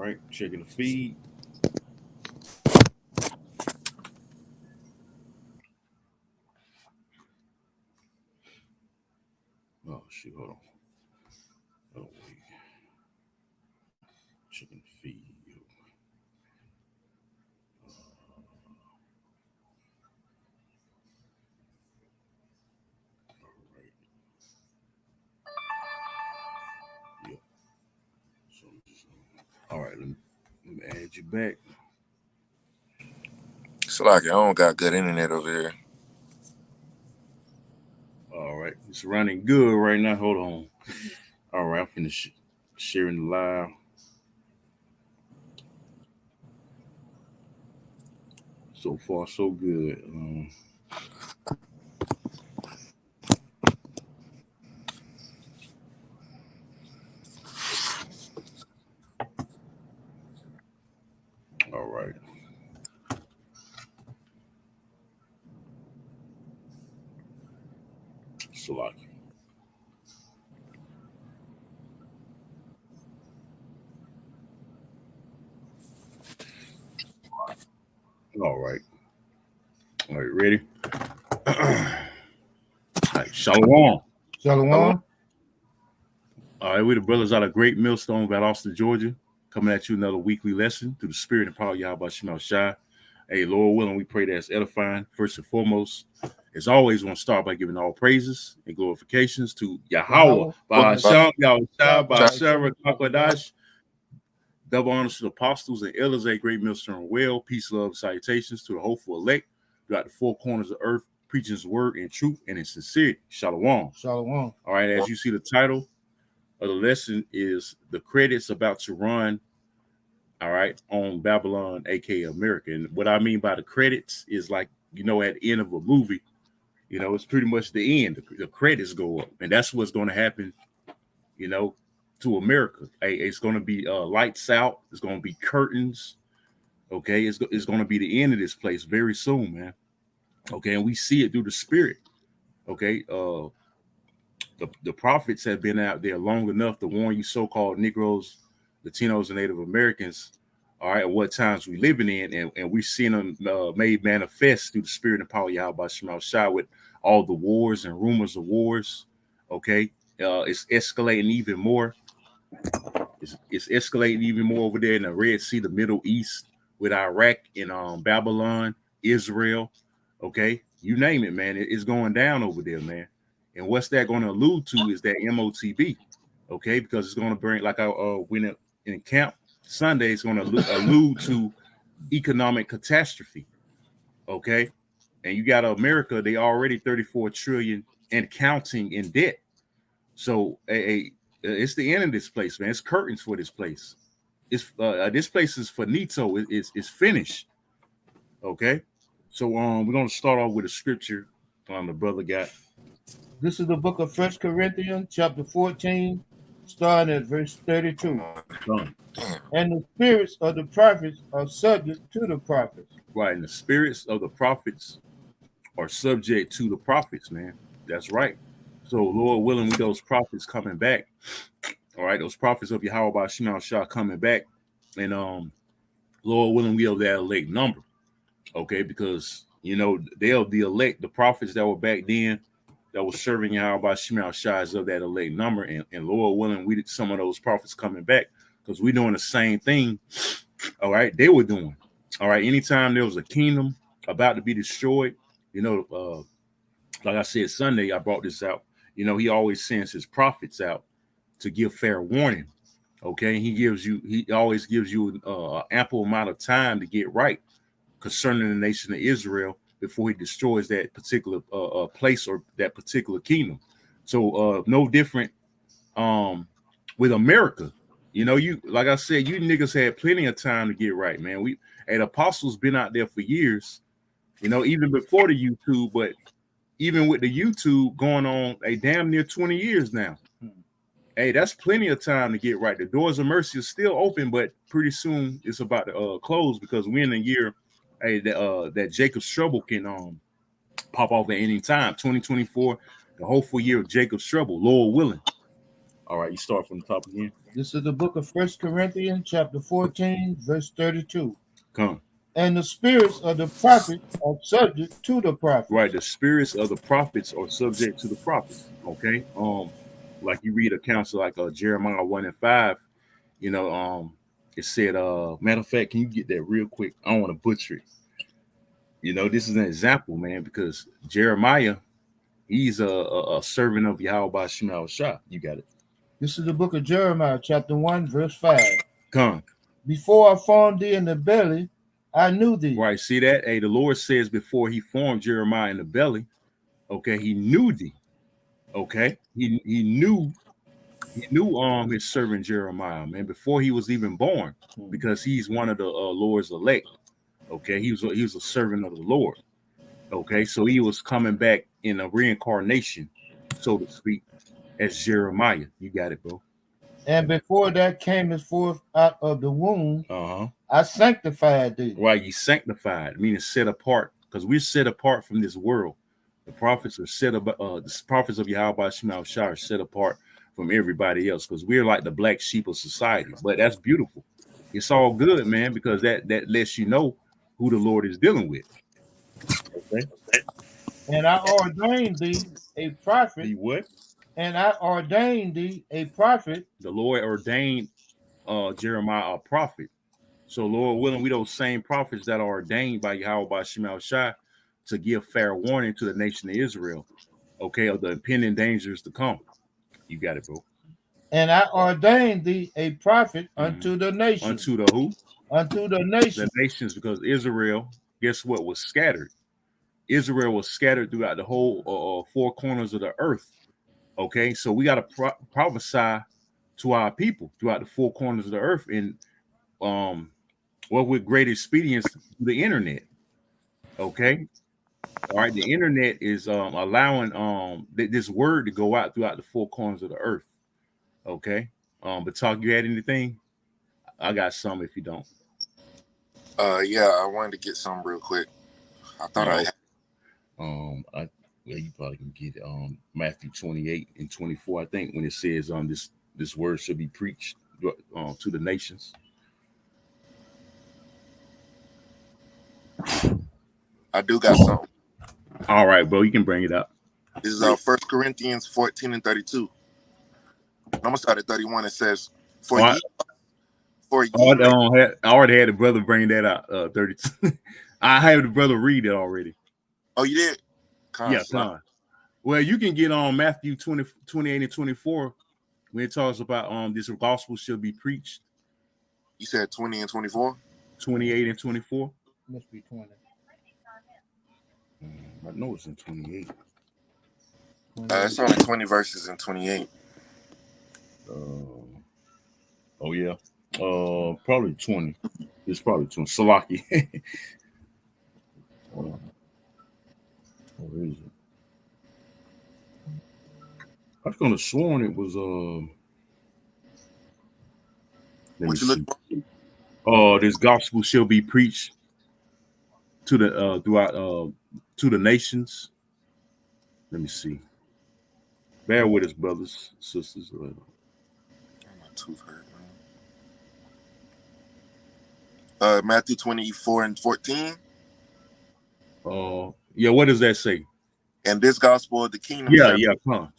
right, checking the feed. Oh shoot, hold on. Oh wait, checking the feed. All right, yeah. So, all right, let me add you back. It's like I don't got good internet over here. All right, it's running good right now. Hold on. All right, I'm finished sharing the live. So far, so good. All right. So like, all right. All right, ready? All right, Shalom. Hello. Shalom. All right, we're the brothers out of Great Millstone, Valdosta, Georgia, coming at you another weekly lesson through the spirit and power of Yahweh Shemal Shai. Hey, Lord willing, we pray that it's edifying. First and foremost, as always, we want to start by giving all praises and glorifications to Yahweh, Yahweh. Bahasham, Yahweh, Shabbat. Bahasham, Kakwadash. Double honors to the apostles and elders at Great Millstone Well. Peace, love, salutations to the hopeful elect throughout the four corners of earth, preaching his word in truth and in sincerity. Shalom. Shalom. All right, as you see, the title of the lesson is the credits about to run, all right, on Babylon, aka America. And what I mean by the credits is like, at the end of a movie, it's pretty much the end. The credits go up, and that's what's going to happen, you know, to America. Hey, it's going to be lights out. It's going to be curtains. Okay, it's going to be the end of this place very soon, man. Okay, and we see it through the spirit. Okay, the prophets have been out there long enough to warn you, so-called Negroes, Latinos, and Native Americans. All right, what times we living in, and we've seen them made manifest through the spirit and power of Yahweh Shemal Shai with all the wars and rumors of wars. Okay, it's escalating even more. It's escalating even more over there in the Red Sea, the Middle East, with Iraq and Babylon, Israel. Okay, you name it, man. It's going down over there, man. And what's that going to allude to is that MOTB. Okay, because it's going to bring, like I went in camp Sunday, it's going to allude to economic catastrophe. Okay, and you got America; they already 34 trillion and counting in debt. So, it's the end of this place, man. It's curtains for this place. It's this place is finito. It's finished. Okay, so we're gonna start off with a scripture. The brother got. This is the book of First Corinthians, chapter 14, starting at verse 32. Done. And the spirits of the prophets are subject to the prophets. Right, and the spirits of the prophets are subject to the prophets, man. That's right. So, Lord willing, with those prophets coming back, all right, those prophets of Yahweh Shemal Shah coming back, and Lord willing, we have that elect number, okay, because they'll the elect, the prophets that were back then that was serving Yahweh Shemal Shah is of that elect number, and Lord willing, we did some of those prophets coming back because we're doing the same thing, all right, they were doing, all right, anytime there was a kingdom about to be destroyed, like I said Sunday, I brought this out. He always sends his prophets out to give fair warning. Okay, he always gives you ample amount of time to get right concerning the nation of Israel before he destroys that particular place or that particular kingdom. So no different with America. You like I said, you niggas had plenty of time to get right, man. The apostles been out there for years, even before the YouTube, but even with the YouTube going on a damn near 20 years now. Hey, that's plenty of time to get right. The doors of mercy are still open, but pretty soon it's about to close because we're in a year, that Jacob's trouble can pop off at any time. 2024, the hopeful year of Jacob's trouble, Lord willing. All right, you start from the top again. This is the book of 1 Corinthians, chapter 14, verse 32. Come. And the spirits of the prophets are subject to the prophets. Right, the spirits of the prophets are subject to the prophets. Okay. Like you read accounts like Jeremiah 1:5, it said, matter of fact, can you get that real quick? I don't want to butcher it. This is an example, man, because Jeremiah, he's a servant of Yahweh Shema Shah. You got it. This is the book of Jeremiah, chapter 1, verse 5. Come. Before I formed thee in the belly, I knew thee. Right, see that? Hey, the Lord says before he formed Jeremiah in the belly, okay, he knew thee. Okay, he knew his servant Jeremiah, man, before he was even born, because he's one of the Lord's elect. Okay, he was a servant of the Lord. Okay, so he was coming back in a reincarnation, so to speak, as Jeremiah. You got it, bro. And before that came as forth out of the womb, I sanctified thee. Right, you sanctified, meaning set apart, because we're set apart from this world. The prophets are set up. The prophets of Yahweh Shema Shah are set apart from everybody else, because we're like the black sheep of society. But that's beautiful. It's all good, man, because that lets you know who the Lord is dealing with. Okay. And I ordained thee a prophet. The what? And I ordained thee a prophet. The Lord ordained Jeremiah a prophet. So, Lord willing, we those same prophets that are ordained by Yahweh Shema Shah to give fair warning to the nation of Israel, okay, of the impending dangers to come. You got it, bro. And I ordained thee a prophet unto the nations. Unto the who? Unto the nations. The nations, because Israel, guess what, was scattered. Israel was scattered throughout the whole four corners of the earth. Okay, so we got to prophesy to our people throughout the four corners of the earth, and with great expedience through the internet. Okay. All right, the internet is allowing this word to go out throughout the four corners of the earth. Okay. But talk, you had anything? I got some if you don't. Yeah, I wanted to get some real quick. I thought I had. You probably can get Matthew 28 and 24, I think, when it says this word should be preached to the nations. I do got some. All right, bro, you can bring it up. This is 1 Corinthians 14 and 32. I'm gonna start at 31. It says, I already had the brother bring that out. 32. I had the brother read it already. Oh, you did? Con. Well, you can get on Matthew 28 and 24 when it talks about this gospel should be preached. You said 20 and 24? 28 and 24. Must be 20. I know it's in 28. It's only 20 verses in 28. Oh yeah. Probably 20. It's probably 20. Salaki. Where is it? I was gonna sworn it was what you look for? This gospel shall be preached to the throughout to the nations. Let me see. Bear with us, brothers, sisters. I'm not too hurt, man. Matthew 24 and 14. Yeah, what does that say? And this gospel of the kingdom. Come.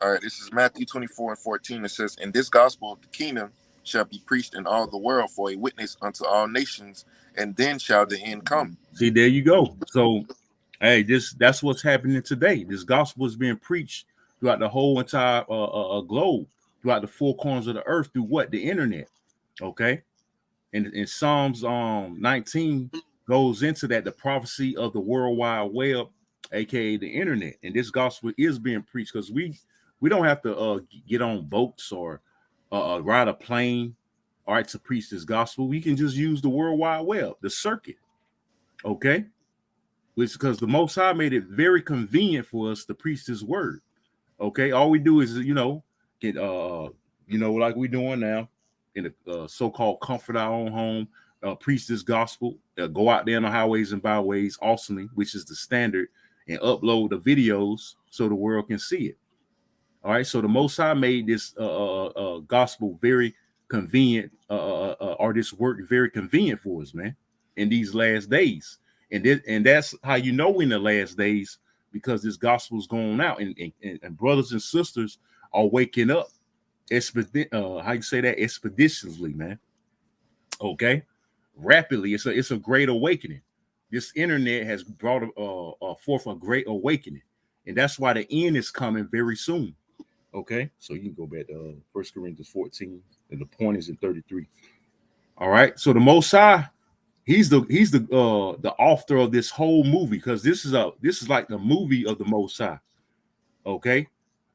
All right, this is Matthew 24 and 14. It says, and this gospel of the kingdom shall be preached in all the world for a witness unto all nations, and then shall the end come. See, there you go. So, hey, that's what's happening today. This gospel is being preached throughout the whole entire globe, throughout the four corners of the earth, through what? The internet. Okay. And in Psalms 19 goes into that, the prophecy of the World Wide Web, aka the internet. And this gospel is being preached because we don't have to get on boats or ride a plane, all right, to preach this gospel. We can just use the World Wide Web, the circuit. Okay. Which because the Most High made it very convenient for us to preach this word. Okay. All we do is, get like we're doing now in the so-called comfort our own home, preach this gospel, go out there on the highways and byways awesomely, which is the standard, and upload the videos so the world can see it. All right, so the Most High made this gospel very convenient, or this work very convenient for us, man, in these last days. And that's how you know in the last days, because this gospel is going out, and brothers and sisters are waking up, how you say that, expeditiously, man. Okay, rapidly. It's a great awakening. This internet has brought forth a great awakening, and that's why the end is coming very soon. Okay, so you can go back to 1 Corinthians 14, and the point is in 33. All right, so the Most High, he's the author of this whole movie, because this is like the movie of the Most High. Okay,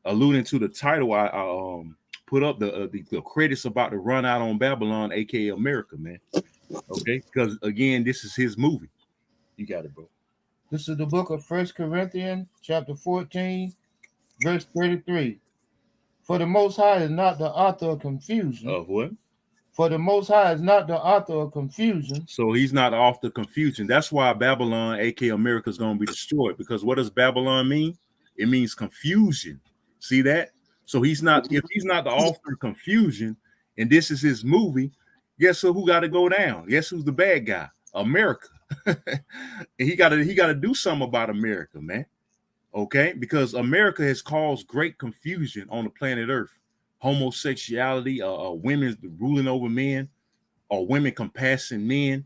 alluding to the title, I put up the credits about to run out on Babylon, aka America, man. Okay, because again, this is his movie. You got it, bro. This is the book of 1 Corinthians, chapter 14, verse 33. For the Most High is not the author of confusion. Of what? For the Most High is not the author of confusion. So he's not off the confusion. That's why Babylon, aka America, is going to be destroyed. Because what does Babylon mean? It means confusion. See that? So he's not. If he's not the author of confusion, and this is his movie, guess who got to go down? Guess who's the bad guy? America. he got to do something about America, man. Okay, because America has caused great confusion on the planet Earth. Homosexuality, women ruling over men, or women compassing men,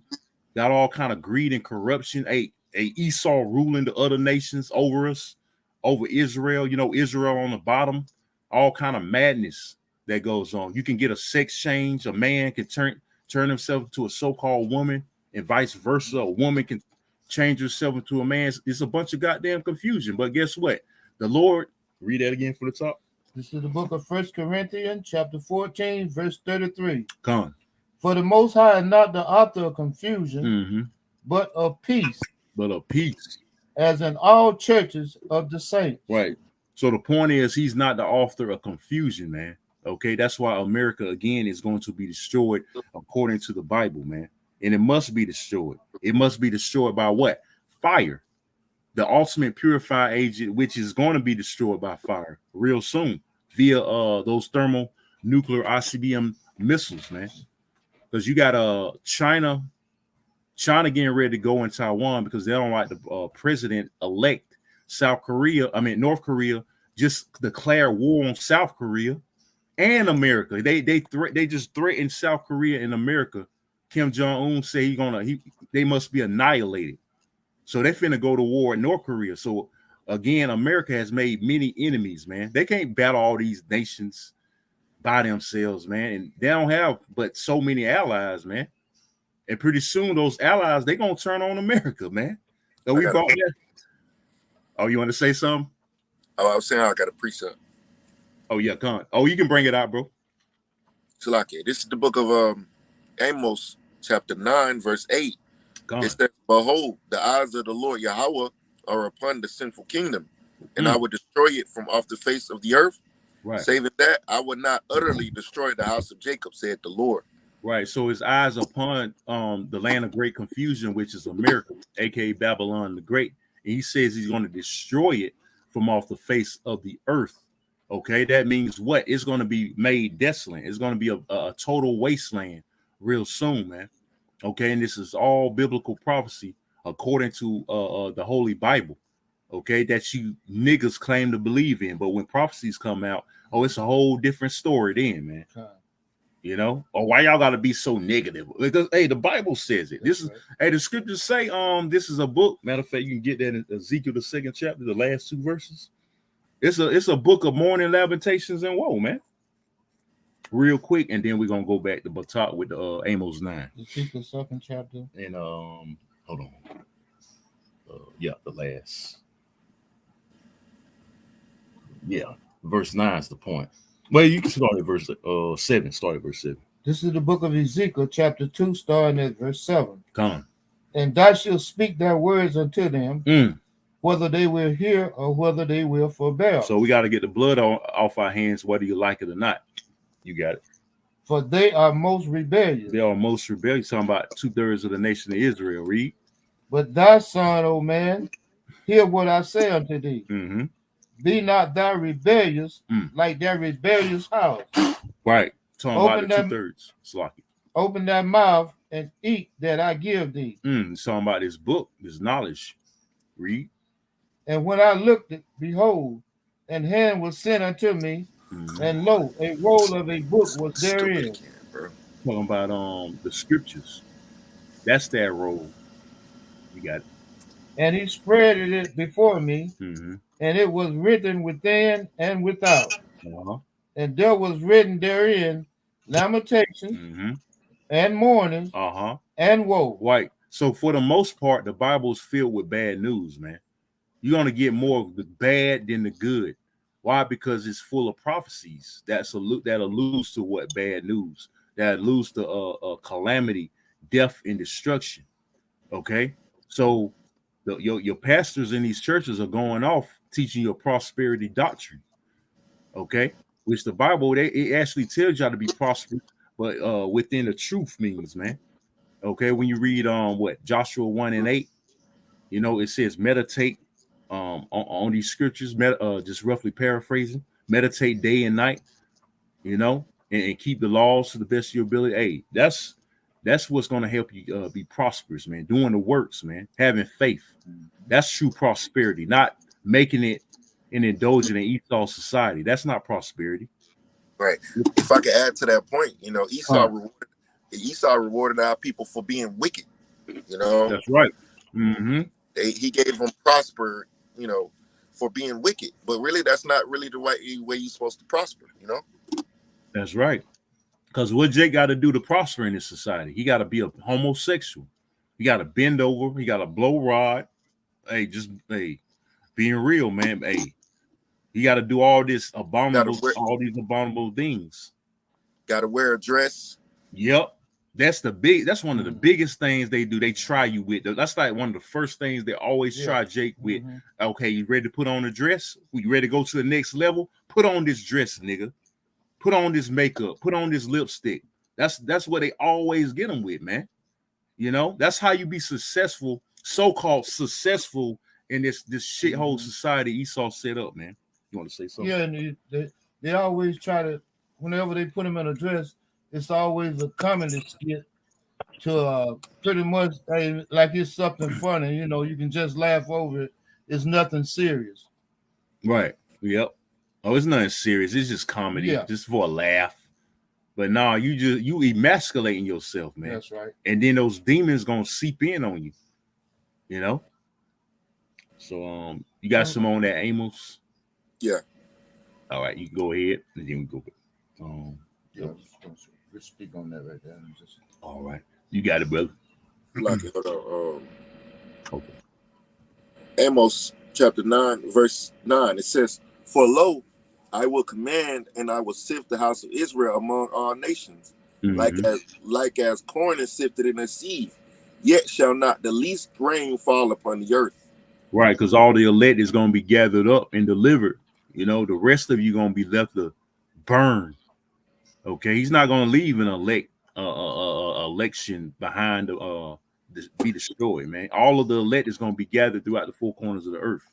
got all kind of greed and corruption. A Esau ruling the other nations over us, over Israel. You know, Israel on the bottom. All kind of madness that goes on. You can get a sex change. A man can turn himself into a so-called woman, and vice versa. A woman can change herself into a man. It's a bunch of goddamn confusion. But guess what? The Lord, read that again for the top. This is the book of 1 Corinthians, chapter 14, verse 33. Come on. For the Most High is not the author of confusion, but of peace. But of peace. As in all churches of the saints. Right. So the point is, he's not the author of confusion, man. Okay, that's why America, again, is going to be destroyed according to the Bible, man. And it must be destroyed. It must be destroyed by what? Fire. The ultimate purifier agent, which is going to be destroyed by fire real soon via those thermonuclear ICBM missiles, man. Because you got China getting ready to go in Taiwan because they don't like the president-elect. North Korea just declared war on South Korea and America. They just threatened South Korea and America. Kim Jong-un say they must be annihilated. So they finna go to war in North Korea. So again, America has made many enemies, man. They can't battle all these nations by themselves, man. And they don't have but so many allies, man. And pretty soon those allies, they're gonna turn on America, man. So we brought that. Oh, you want to say something? Oh, I was saying I got a precept. Oh, yeah, come on. Oh, you can bring it out, bro. Salaki. This is the book of Amos, chapter 9, verse 8. It says, behold, the eyes of the Lord Yahweh are upon the sinful kingdom, and I will destroy it from off the face of the earth. Right. Saving that, I would not utterly destroy the house of Jacob, said the Lord. Right. So his eyes upon the land of great confusion, which is America, aka Babylon the Great. And he says he's going to destroy it from off the face of the earth. Okay, that means what? It's going to be made desolate. It's going to be a total wasteland real soon, man. Okay, and this is all biblical prophecy according to the Holy Bible. Okay, that you niggas claim to believe in, but when prophecies come out, it's a whole different story then, man. Okay. You know, or why y'all gotta be so negative? Because the Bible says it. This is the scriptures say this is a book. Matter of fact, you can get that in Ezekiel the 2nd chapter, the last 2 verses. It's a book of mourning, lamentations, and woe, man. Real quick, and then we're gonna go back to Batak with the Amos 9. Ezekiel 2nd chapter. And hold on. The last. Yeah, verse 9 is the point. Well, you can start at verse 7. Start at verse 7. This is the book of Ezekiel, chapter 2, starting at verse 7. Come on. And thou shalt speak their words unto them, whether they will hear or whether they will forbear. So we got to get the blood off our hands, whether you like it or not. You got it. For they are most rebellious. They are most rebellious. Talking about 2/3 of the nation of Israel. Read. But thy son, O man, hear what I say unto thee. be not thou rebellious like that rebellious house. Right. Talking Open about the them- 2/3. Slocky. Open thy mouth and eat that I give thee. It's talking about this book, this knowledge. Read. And when I looked, behold, an hand was sent unto me, and lo, a roll of a book was therein. Talking about the scriptures. That's that roll. You got it. And he spread it before me, and it was written within and without. And there was written therein lamentation and mourning and woe. Right. So for the most part, the Bible is filled with bad news, man. You're going to get more of the bad than the good. Why? Because it's full of prophecies that alludes to what? Bad news. That alludes to calamity, death, and destruction. Okay? So your pastors in these churches are going off teaching your prosperity doctrine. Okay? Which the Bible, it actually tells y'all to be prosperous, but within the truth means, man. Okay? When you read Joshua 1:8, it says meditate on these scriptures, just roughly paraphrasing, meditate day and night, and keep the laws to the best of your ability. Hey, that's what's going to help you be prosperous, man. Doing the works, man. Having faith. That's true prosperity, not making it and indulging in Esau society. That's not prosperity. Right. If I could add to that point, Esau rewarded our people for being wicked. That's right. He gave them prosper, for being wicked. But really, that's not really the right way you're supposed to prosper, That's right. Because what Jake got to do to prosper in this society? He got to be a homosexual. He got to bend over. He got to blow rod. Hey, being real, man. Hey, he got to do all these abominable things. Got to wear a dress. Yep. That's one of the biggest things they do. They try you with. That's like one of the first things they always try Jake with. Okay, you ready to put on a dress? You ready to go to the next level? Put on this dress, nigga. Put on this makeup. Put on this lipstick. That's what they always get them with, man. That's how you be successful, so-called successful in this shithole society Esau set up, man. You want to say something? Yeah, and they always try to, whenever they put him in a dress, it's always a comedy skit to pretty much like it's something funny. You can just laugh over it. It's nothing serious. Right. Yep. Oh, it's nothing serious. It's just comedy, just for a laugh. But no, you emasculating yourself, man. That's right. And then those demons gonna seep in on you. So you got some on that Amos? Yeah. All right, you can go ahead and then we go. Let's speak on that right there. All right, you got it, brother. Lucky, hold on. Okay. Amos chapter 9, verse 9. It says, "For lo, I will command, and I will sift the house of Israel among all nations, like as corn is sifted in a sieve. Yet shall not the least grain fall upon the earth." Right, because all the elect is going to be gathered up and delivered. The rest of you going to be left to burn. Okay, he's not going to leave an election behind be destroyed, man. All of the elect is going to be gathered throughout the four corners of the earth.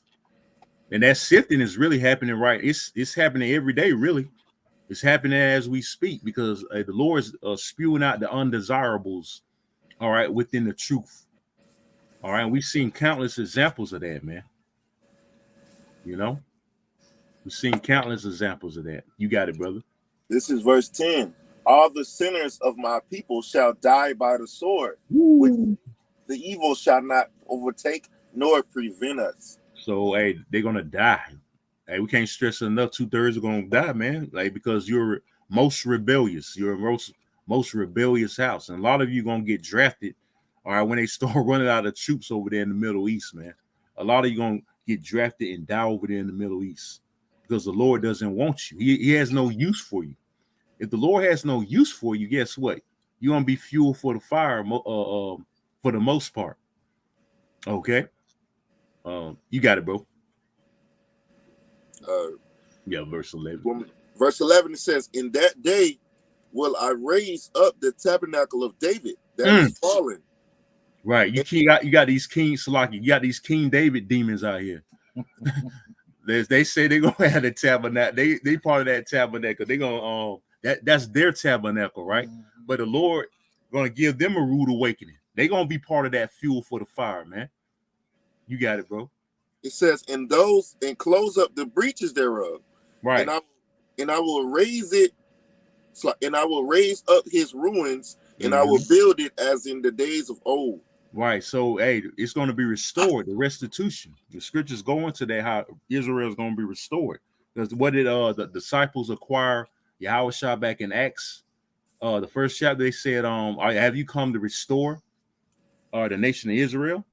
And that sifting is really happening right. It's happening every day, really. It's happening as we speak because the Lord is spewing out the undesirables, all right, within the truth. All right, we've seen countless examples of that, man. We've seen countless examples of that. You got it, brother. This is verse 10. "All the sinners of my people shall die by the sword, which the evil shall not overtake nor prevent us." So, hey, they're gonna die. Hey, we can't stress enough. 2/3 are gonna die, man. Because you're most rebellious. You're most rebellious house, and a lot of you gonna get drafted. All right, when they start running out of troops over there in the Middle East, man, a lot of you gonna get drafted and die over there in the Middle East because the Lord doesn't want you. He has no use for you. If the Lord has no use for you, guess what? You're gonna be fuel for the fire for the most part. Okay. You got it, bro. Verse 11. Verse 11, it says, "In that day will I raise up the tabernacle of David that is fallen." Right. You got these King Salaki. You got these King David demons out here. They say they're gonna have the tabernacle. They part of that tabernacle. They're gonna that's their tabernacle, right? But the Lord gonna give them a rude awakening. They're gonna be part of that fuel for the fire, man. You got it, bro. It says, and close up the breaches thereof. Right. And I will raise it, and I will raise up his ruins, and I will build it as in the days of old. Right. So, hey, it's going to be restored. The restitution. The scriptures go into that how Israel is going to be restored. Because what did the disciples acquire Yahushua back in Acts? The first chapter they said, have you come to restore the nation of Israel?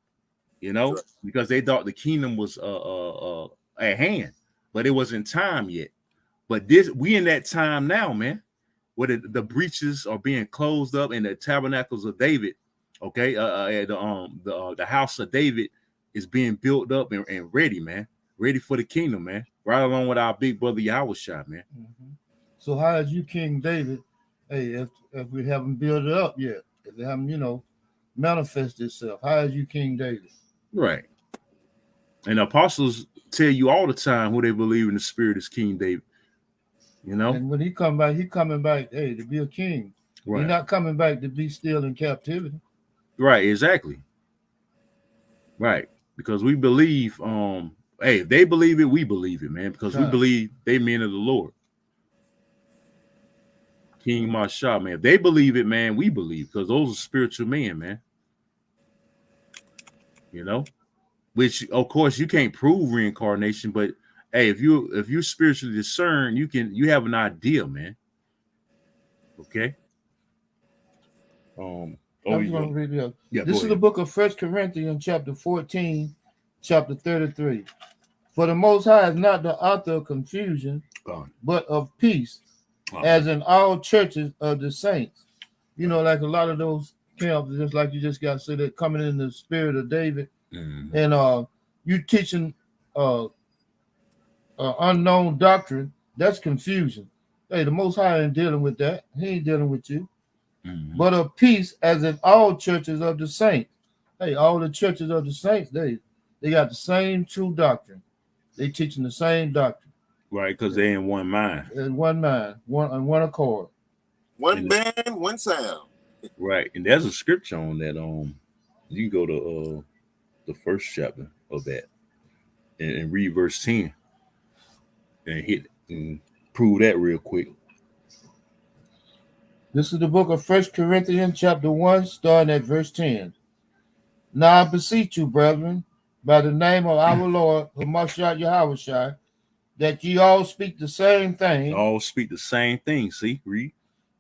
You know, because they thought the kingdom was at hand, but it wasn't time yet. But we in that time now, man, where the breaches are being closed up and the tabernacles of David, okay, the house of David is being built up and ready, man, ready for the kingdom, man, right along with our big brother Yahushua, man. So how is you King David? Hey, if we haven't built it up yet, if they haven't, manifested itself, how is you King David? Right. And the apostles tell you all the time who they believe in the spirit is King David. And when he coming back, hey, to be a king. Right. He's not coming back to be still in captivity. Right, exactly. Right. Because we believe, hey, if they believe it, we believe it, man. Because we believe they men of the Lord. King Mashah, man. If they believe it, man, we believe, because those are spiritual men, man. Which of course you can't prove reincarnation, but hey, if you spiritually discern, you have an idea, man. Okay. I'm going to read it. Yeah, this is the book of 1 Corinthians, chapter 14, chapter 33. For the Most High is not the author of confusion, but of peace, as in all churches of the saints. Like a lot of those camps, just like you just got said, that coming in the spirit of David. And you teaching unknown doctrine, that's confusion. Hey, the Most High ain't dealing with that. He ain't dealing with you. But of peace, as in all churches of the saints. Hey, all the churches of the saints, they got the same true doctrine. They teaching the same doctrine. Right, because they're in one mind. In one mind, one accord. One band, one sound. Right, and there's a scripture on that. You can go to the first chapter of that and read verse 10 and prove that real quick. This is the book of 1 Corinthians chapter 1, starting at verse 10. Now I beseech you, brethren, by the name of our Lord, Hamashiach Yahushua, that ye all speak the same thing. All speak the same thing. See, read.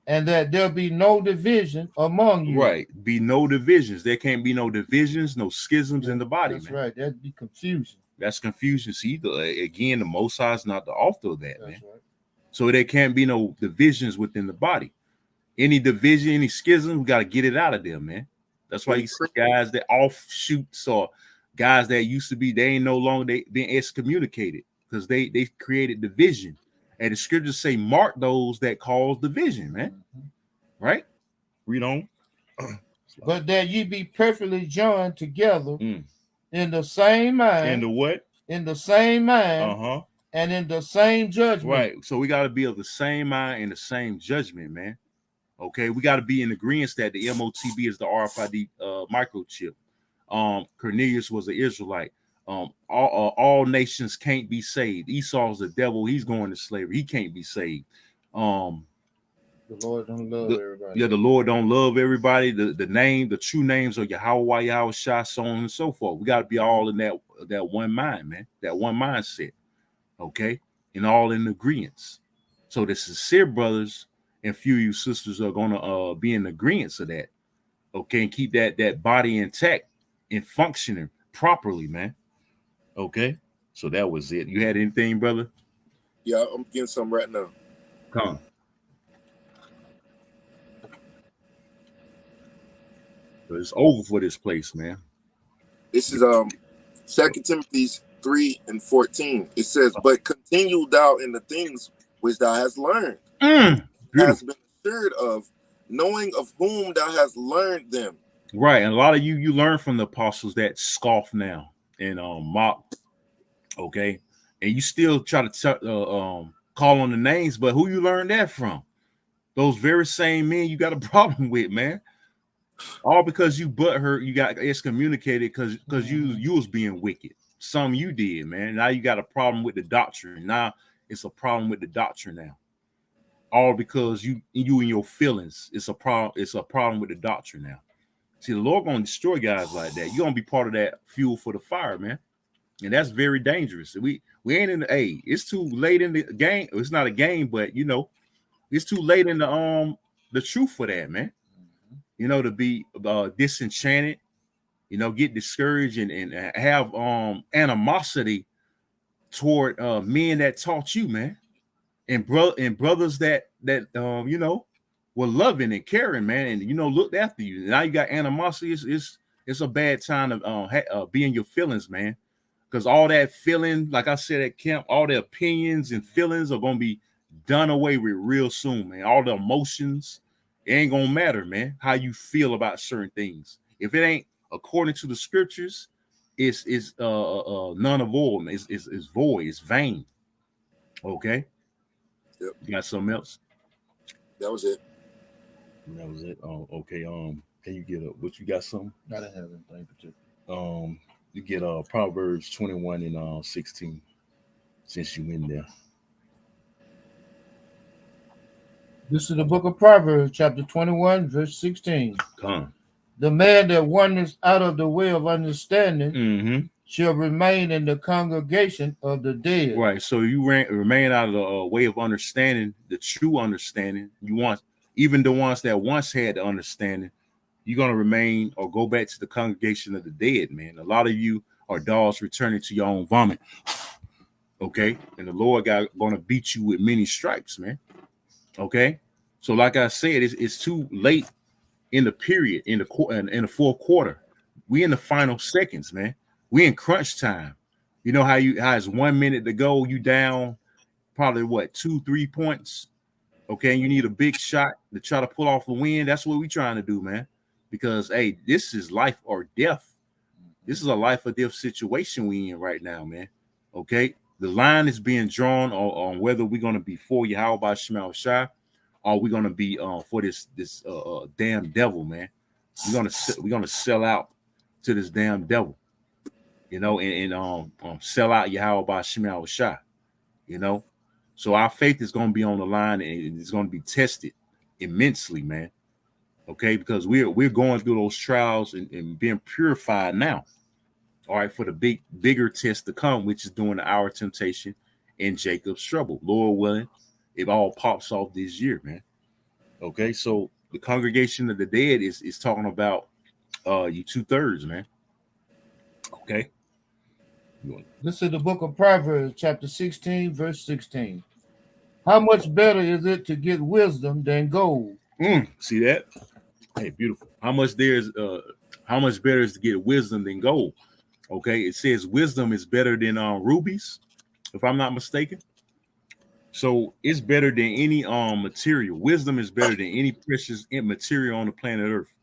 And that there be no division among you. Right. Be no divisions. There can't be no divisions, no schisms in the body. That's man. Right. That'd be confusion. That's confusion. See, again, the Most High is not the author of that, That's man. Right. So there can't be no divisions within the body. Any division, any schism, we got to get it out of there, man. That's why you see guys that offshoots or guys that used to be, they ain't no longer being excommunicated because they created division. And the scriptures say, mark those that cause division, man. Right? Read on. But that ye be perfectly joined together in the same mind. In the what? In the same mind. And in the same judgment. Right. So we got to be of the same mind and the same judgment, man. Okay. We got to be in agreement that the MOTB is the RFID microchip. Cornelius was an Israelite. All nations can't be saved. Esau's the devil. He's going to slavery. He can't be saved. The Lord don't love everybody. Yeah, the Lord don't love everybody. The true names are Yahweh, Yahushua, so on and so forth. We got to be all in that one mind, man. That one mindset. Okay, and all in agreement. So the sincere brothers and few of you sisters are gonna be in agreement of that. Okay, and keep that body intact and functioning properly, man. Okay, so that was it. You had anything, brother? Yeah, I'm getting some right now. Come. So it's over for this place, man. This is 2 Timothy 3:14. It says, "But continue thou in the things which thou hast learned, hast been assured of, knowing of whom thou hast learned them." Right, and a lot of you learn from the apostles that scoff now and mock, okay, and you still try to call on the names, but who you learned that from? Those very same men you got a problem with, man. All because you butthurt, you got excommunicated because you was being wicked. Some you did, man. Now you got a problem with the doctrine. Now it's a problem with the doctrine now. All because you and your feelings. It's a problem. It's a problem with the doctrine now. See, the Lord gonna destroy guys like that. You're gonna be part of that fuel for the fire, man. And that's very dangerous. We ain't in the it's too late in the game. It's not a game, but you know, it's too late in the truth for that, man. You know, to be disenchanted, you know, get discouraged and have animosity toward men that taught you, man. And brothers that you know, were loving and caring, man, and you know, looked after you. Now you got animosity. It's a bad time to be in your feelings, man. Because all that feeling, like I said at camp, all the opinions and feelings are gonna be done away with real soon, man. All the emotions, it ain't gonna matter, man. How you feel about certain things. If it ain't according to the scriptures, it's none of void. It's void. It's vain. Okay. Yep. You got something else? That was it. That was it. Okay. Can you get what you got? Something? I didn't have anything particular. You get Proverbs 21 and 16. Since you in there. This is the book of Proverbs, chapter 21, verse 16. Come. The man that wanders out of the way of understanding shall remain in the congregation of the dead. Right. So you remain out of the way of understanding, the true understanding. You want, even the ones that once had the understanding, you're going to remain or go back to the congregation of the dead, man. A lot of you are dogs returning to your own vomit. Okay. And the Lord going to beat you with many stripes, man. Okay. So like I said, it's too late in the period, in the fourth quarter. We in the final seconds, man. We in crunch time. You know how it's 1 minute to go, you down probably what, 2-3 points. Okay, you need a big shot to try to pull off the win. That's what we trying to do, man. Because hey, this is life or death. This is a life or death situation we in right now, man. Okay, the line is being drawn on whether we're gonna be for Yahweh Shema Shai, or we're gonna be for this damn devil, man. We're gonna sell out to this damn devil, you know, and sell out Yahweh Shema Shai, you know. So our faith is gonna be on the line, and it's gonna be tested immensely, man. Okay, because we're going through those trials and being purified now. All right, for the bigger test to come, which is during the hour of temptation and Jacob's trouble. Lord willing, it all pops off this year, man. Okay, so the congregation of the dead is talking about you 2/3, man. Okay. This is the book of Proverbs, chapter 16, verse 16. How much better is it to get wisdom than gold? See that? Hey, beautiful. How much better is to get wisdom than gold? Okay, it says wisdom is better than rubies, if I'm not mistaken. So it's better than any material. Wisdom is better than any precious material on the planet Earth.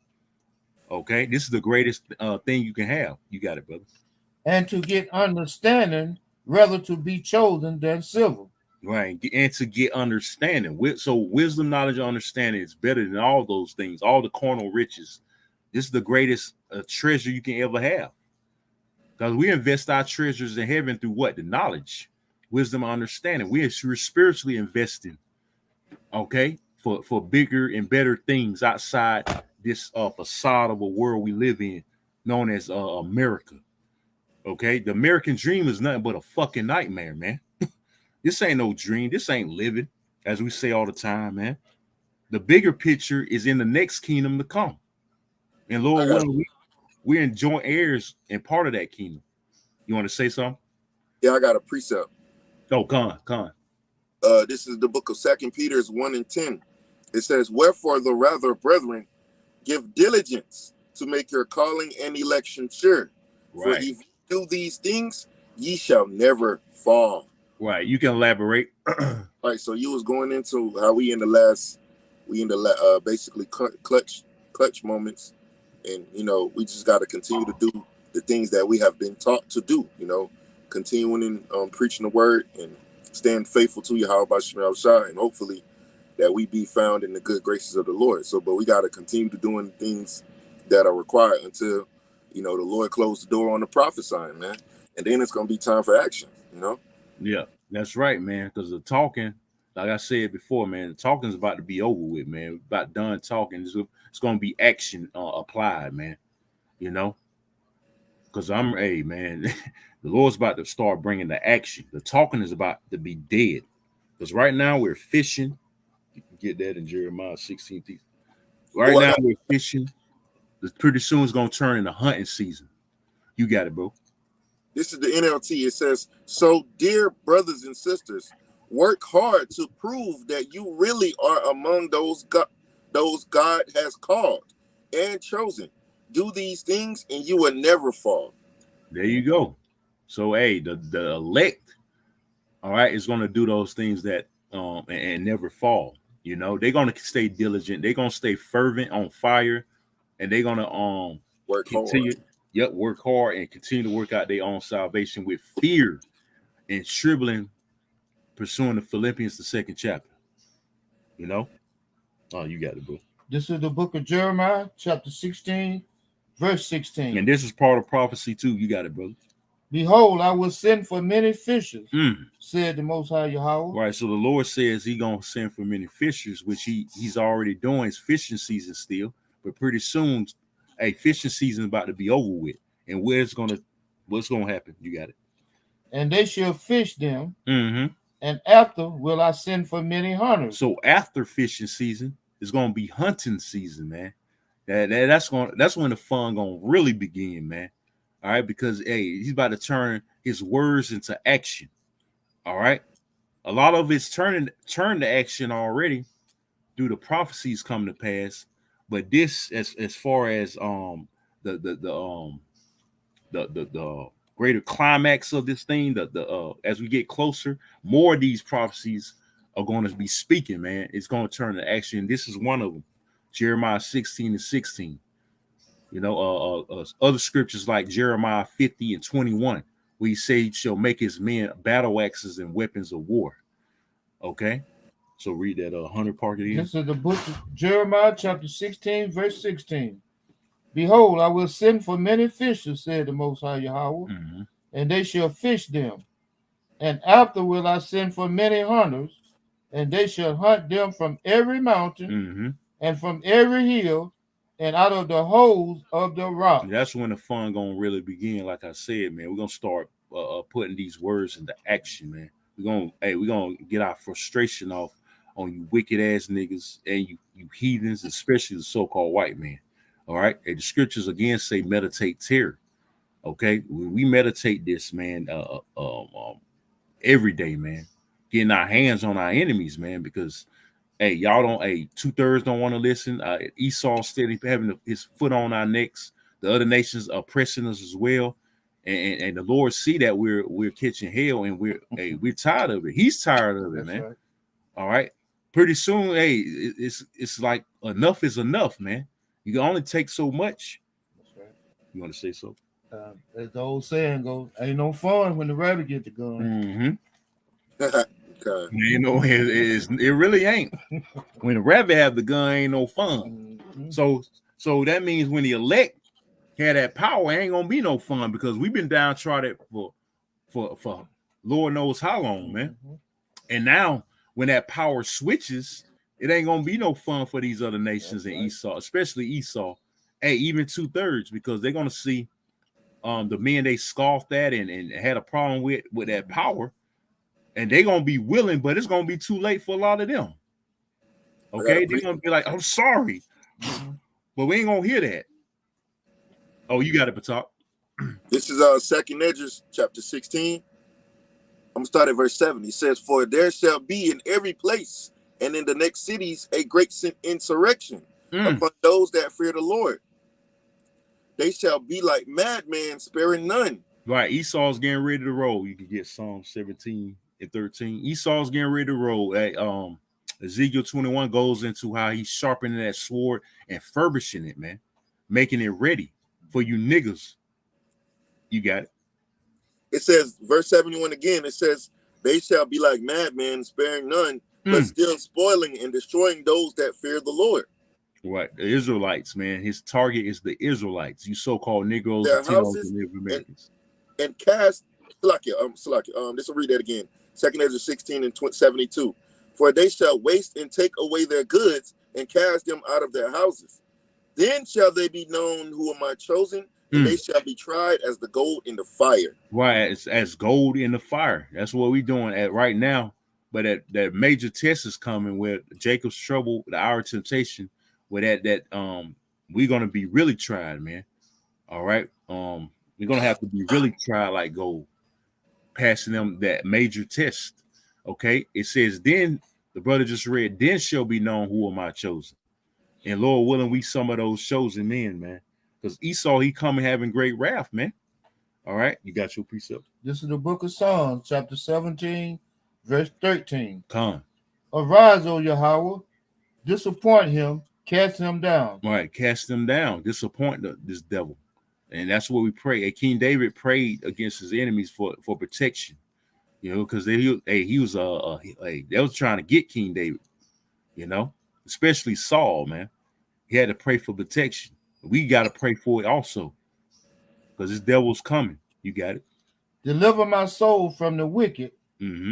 Okay, this is the greatest thing you can have. You got it, brother. And to get understanding, rather to be chosen than silver. Right, and to get understanding. So wisdom, knowledge, and understanding is better than all those things, all the carnal riches. This is the greatest treasure you can ever have. Because we invest our treasures in heaven through what? The knowledge, wisdom, and understanding. We're spiritually investing, okay, for bigger and better things outside this facade of a world we live in, known as America. Okay, the American dream is nothing but a fucking nightmare, man. This ain't no dream. This ain't living, as we say all the time, man. The bigger picture is in the next kingdom to come. And Lord willing, we're enjoying heirs and part of that kingdom. You want to say something? Yeah, I got a precept. Oh, come on. This is the book of 2 Peter 1 and 10. It says, wherefore the rather, brethren, give diligence to make your calling and election sure. Right. For if you do these things, ye shall never fall. Right, you can elaborate. All right, so you was going into how we in the basically clutch moments, and you know we just got to continue to do the things that we have been taught to do. You know, continuing in preaching the word and staying faithful to Yahweh Bashim Shah, and hopefully that we be found in the good graces of the Lord. So, but we got to continue to doing things that are required until, the Lord closed the door on the prophesying, man. And then it's going to be time for action, Yeah, that's right, man. Because the talking, like I said before, man, the talking is about to be over with, man. We're about done talking. It's going to be action applied, man. Because man, the Lord's about to start bringing the action. The talking is about to be dead. Because right now we're fishing. You can get that in Jeremiah 16. Right now we're fishing. Pretty soon it's going to turn into hunting season. You got it, bro. This is the NLT. It says, so dear brothers and sisters, work hard to prove that you really are among those God has called and chosen. Do these things and you will never fall. There you go. So, the elect, all right, is going to do those things that and never fall. They're going to stay diligent. They're going to stay fervent, on fire, and they're going to work continue. Hard. Yep, work hard and continue to work out their own salvation with fear and trembling, pursuing the Philippians, the 2nd chapter. Oh, you got it, bro. This is the book of Jeremiah, chapter 16, verse 16. And this is part of prophecy too. You got it, brother. Behold, I will send for many fishers, said the Most High Yahweh. Right, so the Lord says He's going to send for many fishers, which He's already doing. It's fishing season still, but pretty soon, fishing season is about to be over with. And what's going to happen? You got it. And they shall fish them, and after will I send for many hunters. So after fishing season, it's going to be hunting season, man. That's when the fun going to really begin, man. All right, because He's about to turn His words into action. All right, a lot of it's turned to action already due to prophecies coming to pass. But this, as far as the greater climax of this thing, as we get closer, more of these prophecies are going to be speaking, man. It's going to turn to action. This is one of them, Jeremiah 16 and 16. Other scriptures like Jeremiah 50 and 21, where He say He shall make His men battle axes and weapons of war. Okay, so read that 100 part again. This is the book of Jeremiah, chapter 16, verse 16. Behold, I will send for many fishers, said the Most High Yahweh, and they shall fish them. And after will I send for many hunters, and they shall hunt them from every mountain and from every hill, and out of the holes of the rock. That's when the fun gonna really begin. Like I said, man, we're gonna start putting these words into action, man. We're gonna get our frustration off on you wicked ass niggas and you heathens, especially the so-called white man. All right. The scriptures again say meditate terror. Okay, we meditate this, man, every day, man. Getting our hands on our enemies, man, because y'all don't 2/3 don't want to listen. Esau steady having his foot on our necks. The other nations are pressing us as well, and the Lord see that we're catching hell, and we're tired of it. He's tired of it. That's man. Right. All right, pretty soon, it's like enough is enough, man. You can only take so much. That's right. You want to say so? As the old saying goes, ain't no fun when the rabbit get the gun. Okay. It really ain't. When the rabbit have the gun, ain't no fun. So that means when the elect had that power, ain't gonna be no fun, because we've been downtrodden for Lord knows how long, man. And now when that power switches, it ain't gonna be no fun for these other nations in Esau, especially Esau. Even 2/3, because they're gonna see the men they scoffed at and had a problem with that power, and they're gonna be willing, but it's gonna be too late for a lot of them. Okay, they're gonna be like, I'm sorry, but we ain't gonna hear that. Oh, you got it, Patak. This is 2nd Esdras, chapter 16. I'm gonna start at verse 7. He says, for there shall be in every place and in the next cities a great insurrection upon those that fear the Lord. They shall be like madmen, sparing none. Right, Esau's getting ready to roll. You can get Psalm 17 and 13. Esau's getting ready to roll. Ezekiel 21 goes into how he's sharpening that sword and furbishing it, man, making it ready for you niggas. You got it. It says, verse 71 again, it says, they shall be like madmen, sparing none, but still spoiling and destroying those that fear the Lord. Right, the Israelites, man. His target is the Israelites, you so-called Negroes, their Latinos, houses, and Native Americans. And cast, Salakia, this will read that again. 2 Ezra 16 and 72. For they shall waste and take away their goods and cast them out of their houses. Then shall they be known who are my chosen, and they shall be tried as the gold in the fire. Right, as gold in the fire. That's what we're doing at right now. But that major test is coming with Jacob's trouble, the hour of temptation, where that we're gonna be really tried, man. All right. We're gonna have to be really tried like gold, passing them that major test. Okay. It says, then the brother just read, then shall be known who are my chosen. And Lord willing, we some of those chosen men, man. Because Esau, he coming having great wrath, man. All right, you got your precept. This is the book of Psalms, chapter 17, verse 13. Come. Arise, O Yahweh, disappoint him, cast him down. All right, cast him down, disappoint this devil. And that's what we pray. And King David prayed against his enemies for protection, you know, because he was they was trying to get King David, you know, especially Saul, man. He had to pray for protection. We got to pray for it also, because this devil's coming. You got it. Deliver my soul from the wicked,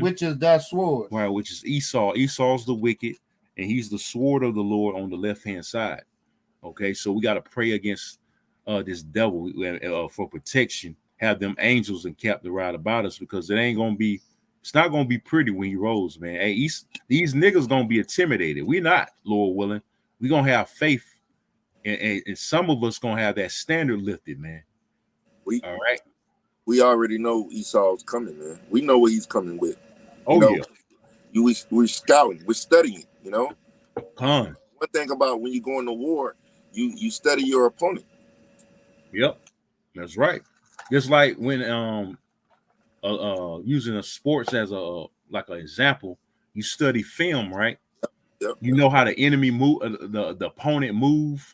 which is thy sword. Right, which is Esau. Esau's the wicked, and he's the sword of the Lord on the left-hand side. Okay, so we got to pray against this devil for protection. Have them angels encamped around about us, because it's not gonna be pretty when he rolls, man. Hey, these niggas gonna be intimidated. We not, Lord willing. We gonna have faith. And some of us gonna have that standard lifted, man. All right. We already know Esau's coming, man. We know what he's coming with. We're scouting, we're studying, you know. One thing about when you go into war, you study your opponent. Yep, that's right. Just like when using a sports as an example, you study film, right? Yep. You know how the enemy move, the opponent move.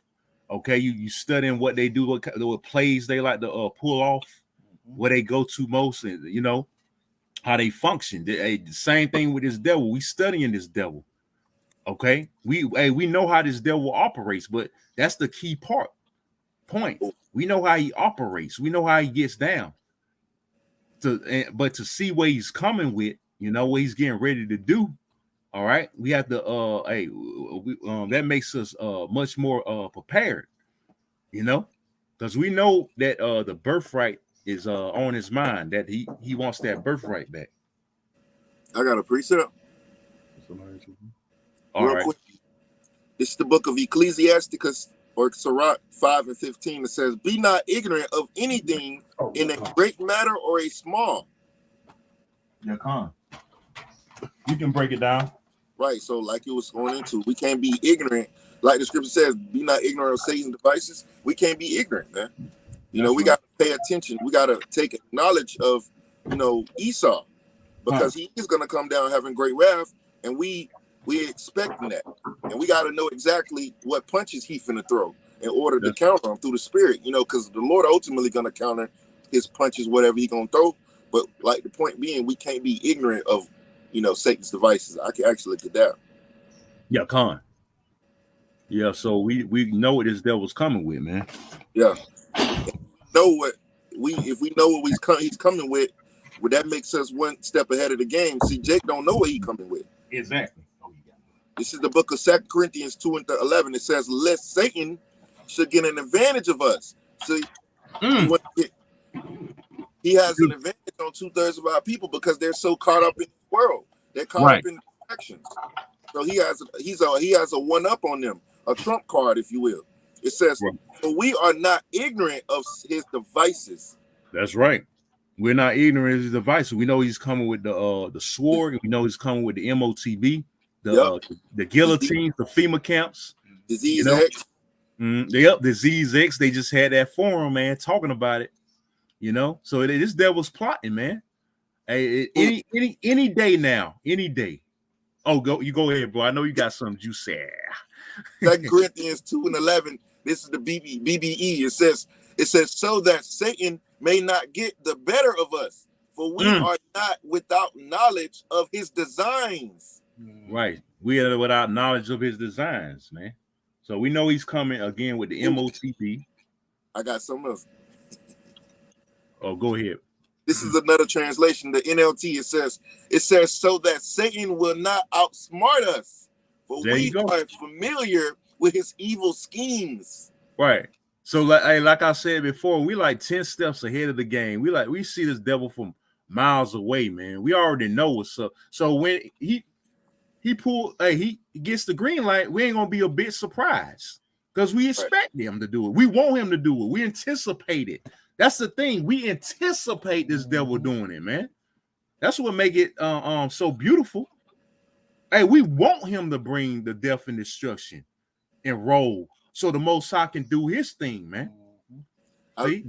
Okay, you studying what they do, what plays they like to pull off, where they go to most, and you know how they function. The same thing with this devil. We studying this devil. Okay, we know how this devil operates, but that's the key point. We know how he operates. We know how he gets down. But to see what he's coming with, you know what he's getting ready to do. All right, we have to that makes us much more prepared, you know, because we know that the birthright is on his mind, that he wants that birthright back. I got a precept. All right. Quick. This is the book of Ecclesiasticus, or Sirach 5 and 15. It says, "Be not ignorant of anything in a great matter or a small." Yeah, Khan. You can break it down. Right, so like it was going into, we can't be ignorant. Like the scripture says, be not ignorant of Satan's devices. We can't be ignorant, man. You know, we got to pay attention. We got to take knowledge of, you know, Esau, because he is going to come down having great wrath, and we expecting that. And we got to know exactly what punches he finna throw in order to counter him through the spirit, you know, because the Lord ultimately going to counter his punches, whatever he going to throw. But like the point being, we can't be ignorant of, you know, Satan's devices. I can actually get that. Yeah, Khan. Yeah, so we know what this devil's coming with, man. Yeah. If we know what he's coming with, well, that makes us one step ahead of the game. See, Jake don't know what he's coming with. Exactly. This is the book of 2 Corinthians 2 and 11. It says, lest Satan should get an advantage of us. See, he has an advantage on 2/3 of our people because they're so caught up in the world. They're caught up in distractions. So he has a one up on them, a trump card, if you will. It says, "For we are not ignorant of his devices." That's right. We're not ignorant of his devices. We know he's coming with the sword. We know he's coming with the MOTB, the guillotines, the FEMA camps, Disease X. Disease X. They just had that forum, man, talking about it. You know, so this devil's plotting, man. Hey, any day now, any day. Oh, go ahead, bro. I know you got something you said. 2 Corinthians 2 and 11. This is the BBE. It says, so that Satan may not get the better of us, for we are not without knowledge of his designs. Right. We are without knowledge of his designs, man. So we know he's coming again with the MOTP. I got something else. Oh, go ahead. This is another translation. The NLT, it says, so that Satan will not outsmart us, for we are familiar with his evil schemes. Right. So like I said before, we like 10 steps ahead of the game. We see this devil from miles away, man. We already know what's up. So when he gets the green light, we ain't gonna be a bit surprised because we expect him to do it. We want him to do it. We anticipate it. That's the thing. We anticipate this devil doing it, man. That's what make it so beautiful. Hey, we want him to bring the death and destruction and roll so the Most High can do his thing, man. I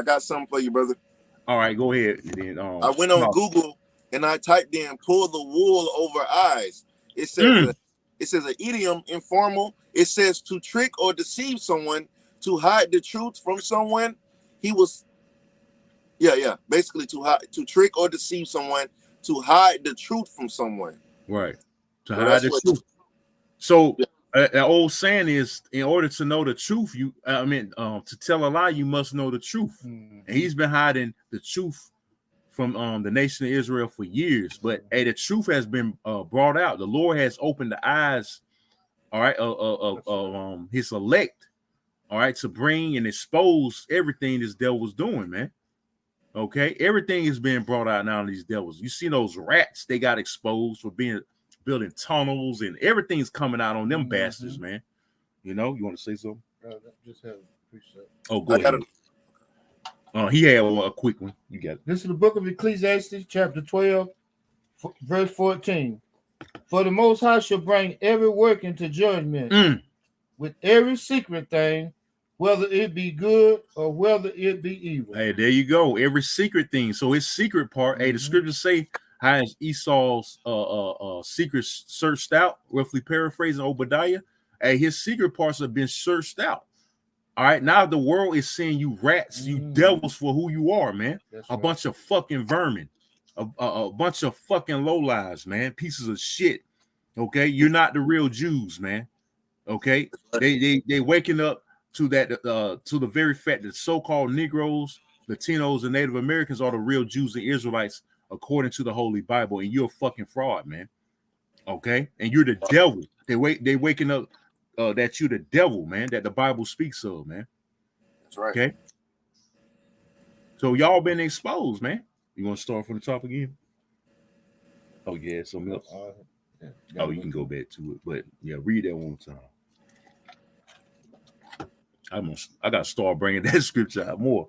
got something for you, brother. All right, go ahead. Then, I went on Google and I typed in "pull the wool over eyes." It says an idiom, informal. It says to trick or deceive someone, to hide the truth from someone. Basically to trick or deceive someone, to hide the truth from someone. Right. To hide the truth. So an old saying is, in order to know the truth, to tell a lie, you must know the truth. And he's been hiding the truth from the nation of Israel for years. But the truth has been brought out. The Lord has opened the eyes, all right, of his elect, all right, to bring and expose everything this devil's doing, man. Okay, everything is being brought out now. These devils, you see those rats? They got exposed for building tunnels, and everything's coming out on them bastards, man. You know, you want to say something? Just have a precept. Oh, go ahead. He had a quick one. You got it. This is the book of Ecclesiastes, chapter 12, verse 14. For the Most High shall bring every work into judgment with every secret thing, whether it be good or whether it be evil. Hey, there you go. Every secret thing. So his secret part, the scriptures say, how is Esau's secrets searched out? Roughly paraphrasing Obadiah. Hey, his secret parts have been searched out. All right, now the world is seeing you rats, you devils for who you are, man. That's a bunch of fucking vermin, a bunch of fucking lowlives, man, pieces of shit. Okay, you're not the real Jews, man. Okay, they waking up to that to the very fact that so-called Negroes, Latinos, and Native Americans are the real Jews and Israelites according to the Holy Bible, and you're a fucking fraud, man. Okay, and you're the devil. They waking up that you're the devil, man, that the Bible speaks of, man. That's right. Okay, so y'all been exposed, man. You want to start from the top again? Oh yeah, something else. Oh, you can go back to it, but yeah, read that one time. I got to start bringing that scripture out more.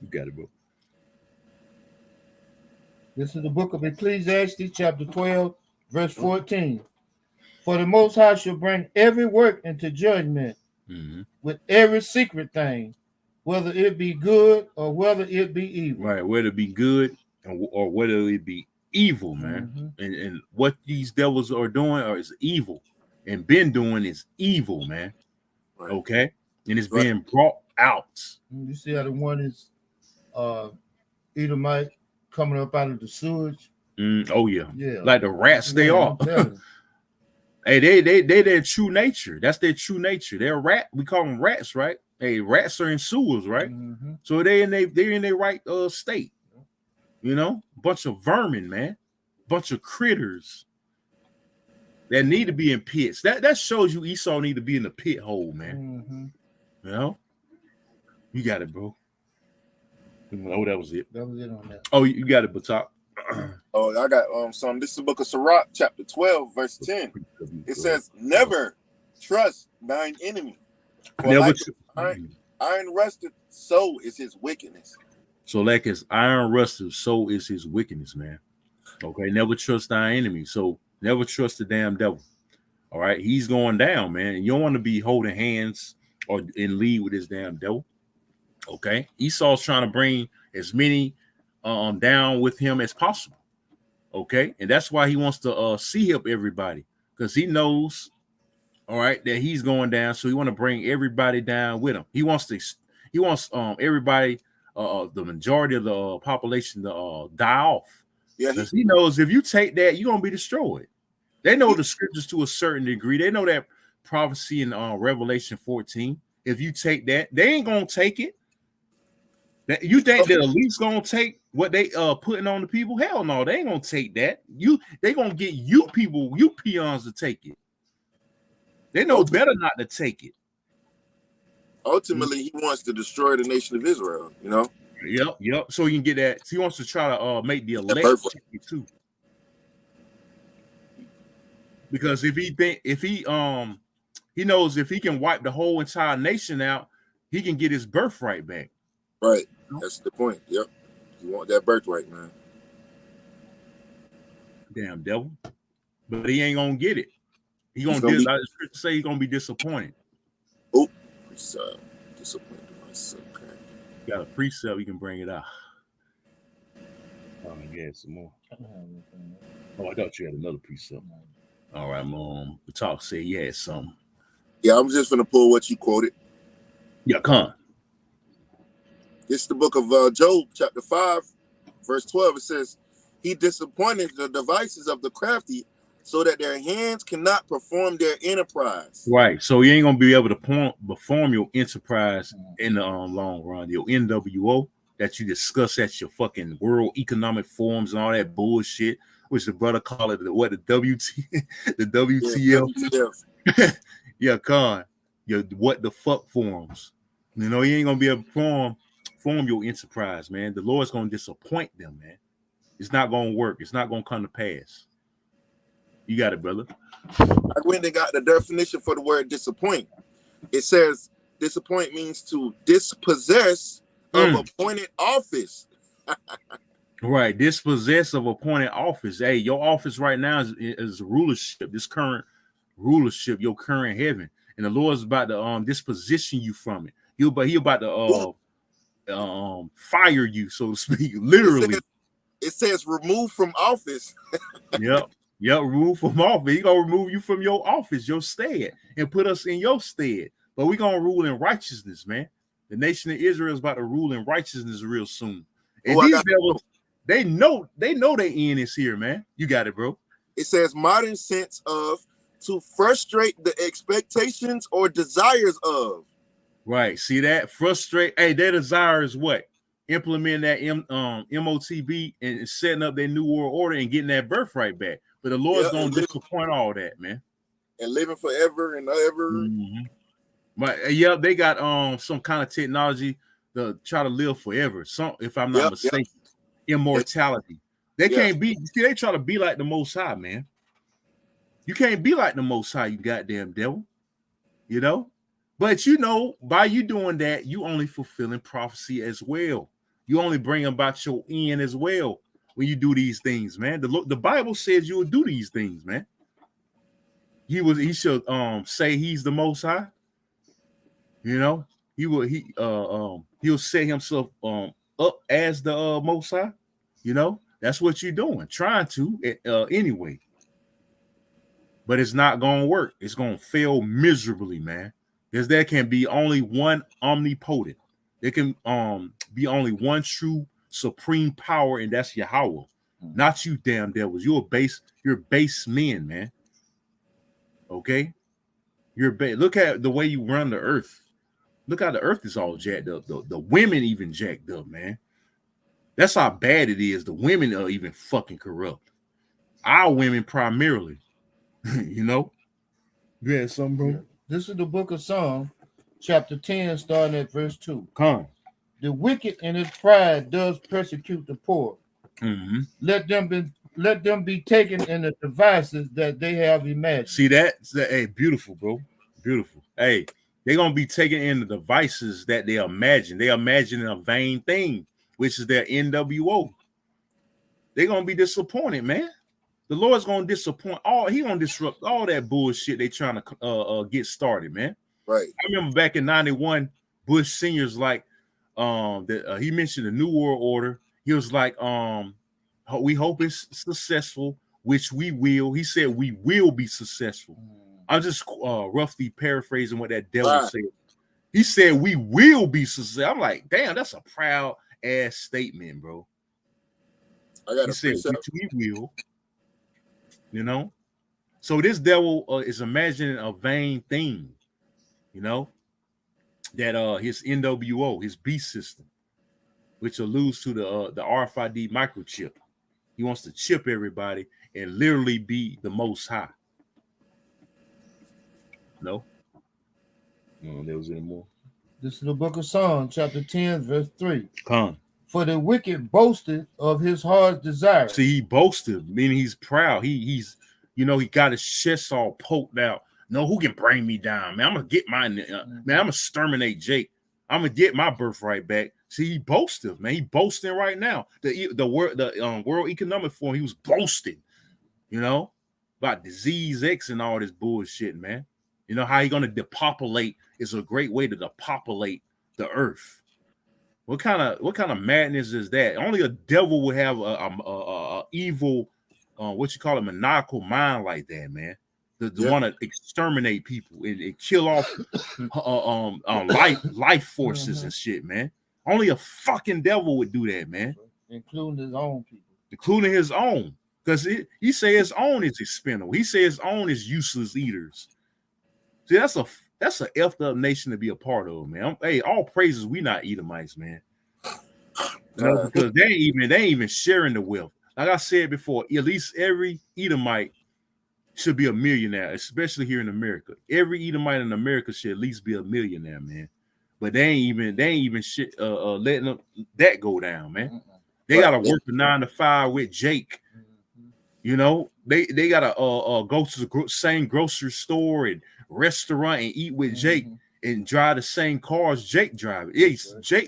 You got it, bro. This is the book of Ecclesiastes, chapter 12, verse 14. For the Most High shall bring every work into judgment with every secret thing, whether it be good or whether it be evil. Right, whether it be good or whether it be evil, man. And what these devils are doing is evil, and been doing is evil, man. Right. Okay, and it's being brought out. You see how the one is Edomite coming up out of the sewage. Oh yeah, like the rats they are. Hey, they their true nature. That's their true nature. They're rat. We call them rats, right? Hey, rats are in sewers, right? So they're in their right state. You know, bunch of vermin, man, bunch of critters that need to be in pits. That shows you Esau need to be in the pit hole, man. You know, you got it, bro. Oh, that was it. That was it on that. Oh, you got it, Batak. Oh, I got some. This is the book of Sirach, chapter 12, verse 10. It says, "Never trust thine enemy. For like iron rusted, so is his wickedness." So, like his iron rusted, so is his wickedness, man. Okay, never trust thy enemy. So, never trust the damn devil. All right, he's going down, man. You don't want to be holding hands or in lead with this damn devil. Okay, Esau's trying to bring as many down with him as possible. Okay, and that's why he wants to see up everybody, because he knows, all right, that he's going down. So he want to bring everybody down with him. He wants everybody the majority of the population to die off. Yeah, because he knows if you take that, you're gonna be destroyed. They know the scriptures to a certain degree. They know that prophecy in Revelation 14. If you take that, they ain't gonna take it. You think they're at least gonna take what they putting on the people? Hell no, they ain't gonna take that. They gonna get you people, you peons to take it. They know better not to take it. Ultimately, he wants to destroy the nation of Israel, you know? Yep. So you can get that. So he wants to try to make the elect take it too. Because if he knows if he can wipe the whole entire nation out, he can get his birthright back. Right. That's the point. Yep. You want that birthright, man. Damn devil. But he ain't gonna get it. He's gonna say he's gonna be disappointed. Oh, disappointed. Okay. Got a precept, you can bring it out. Oh, yeah, some more. Oh, I thought you had another precept. All right, the talk said you had some. Yeah, I'm just gonna pull what you quoted. Yeah, come on. It's the book of Job, chapter 5, verse 12. It says, he disappointed the devices of the crafty so that their hands cannot perform their enterprise. Right. So you ain't going to be able to perform your enterprise in the long run. Your NWO that you discuss at your fucking World Economic Forums and all that bullshit, which the brother call it, the WTF. Yeah, con. Your what the fuck forums. You know, you ain't going to be able to form your enterprise, man. The Lord's going to disappoint them, man. It's not going to work. It's not going to come to pass. You got it, brother. I went and got the definition for the word disappoint. It says disappoint means to dispossess of appointed office. Right. Dispossess of appointed office. Hey, your office right now is rulership. This current rulership, your current heaven. And the Lord's about to disposition you from it. He about to fire you, so to speak, literally. It says remove from office. Yep, remove from office. He gonna remove you from your office, your stead, and put us in your stead. But we gonna rule in righteousness, man. The nation of Israel is about to rule in righteousness real soon. And these devils, they know their end is here, man. You got it, bro. It says modern sense of to frustrate the expectations or desires of. Right. See that? Frustrate. Hey, their desire is what? Implement that MOTB and setting up their new world order and getting that birthright back. But the Lord's gonna disappoint all that, man. And living forever and ever. Mm-hmm. But they got some kind of technology to try to live forever. Some, if I'm not mistaken, immortality. They can't be. See, they try to be like the Most High, man. You can't be like the Most High, you goddamn devil. You know. But you know, by you doing that, you only fulfilling prophecy as well. You only bring about your end as well when you do these things, man. The Bible says you will do these things, man. He should say he's the Most High. You know, he'll set himself up as the Most High. You know, that's what you're doing, trying to anyway. But it's not gonna work. It's gonna fail miserably, man. Because there can be only one omnipotent. There can be only one true supreme power, and that's Yahweh. Not you damn devils. You're base men, man. Okay? Look at the way you run the earth. Look how the earth is all jacked up. The women even jacked up, man. That's how bad it is. The women are even fucking corrupt. Our women primarily. You know? You had something, bro? This is the book of Psalms, chapter 10, starting at verse 2. Come. The wicked in his pride does persecute the poor. Mm-hmm. Let them be taken in the devices that they have imagined. See that? Hey, beautiful, bro. Beautiful. Hey, they're gonna be taken in the devices that they imagine. They imagine a vain thing, which is their NWO. They're gonna be disappointed, man. The Lord's gonna disappoint he gonna disrupt all that bullshit they trying to get started, man. Right. I remember back in 91, Bush Senior's like he mentioned the New World Order. He was like, we hope it's successful, which we will. He said we will be successful. I'm just roughly paraphrasing what that devil said. He said we will be successful. I'm like, damn, that's a proud. ass statement, bro. I got he said, which we will. You know? So this devil is imagining a vain thing, you know, that his NWO, his beast system, which alludes to the RFID microchip. He wants to chip everybody and literally be the most high. No? There was any more. This is the book of Psalms, chapter 10, verse 3. Come. For the wicked boasted of his heart's desire. See, he boasted, meaning he's proud. He's, you know, he got his chest all poked out. No, who can bring me down, man? I'm gonna get mine. Man, I'm gonna exterminate Jake. I'm gonna get my birthright back. See, he boasted, man. He boasting right now. The World Economic Forum, he was boasting, you know, about disease X and all this bullshit, man. You know how he gonna depopulate is a great way to depopulate the earth. What kind of madness is that? Only a devil would have a evil, what you call a maniacal mind like that, man. To want to exterminate people and kill off life forces and shit, man. Only a fucking devil would do that, man. Including his own people. Including his own. Because he say his own is expendable. He say his own is useless eaters. See, that's a effed up nation to be a part of, man. Hey, all praises, we not Edomites, man. Because they ain't even sharing the wealth. Like I said before, at least every Edomite should be a millionaire, especially here in America. Every Edomite in America should at least be a millionaire, man. But they ain't even shit letting that go down, man. They gotta work a 9 to 5 with Jake. You know, they gotta go to the same grocery store and restaurant and eat with Jake and drive the same cars Jake drive.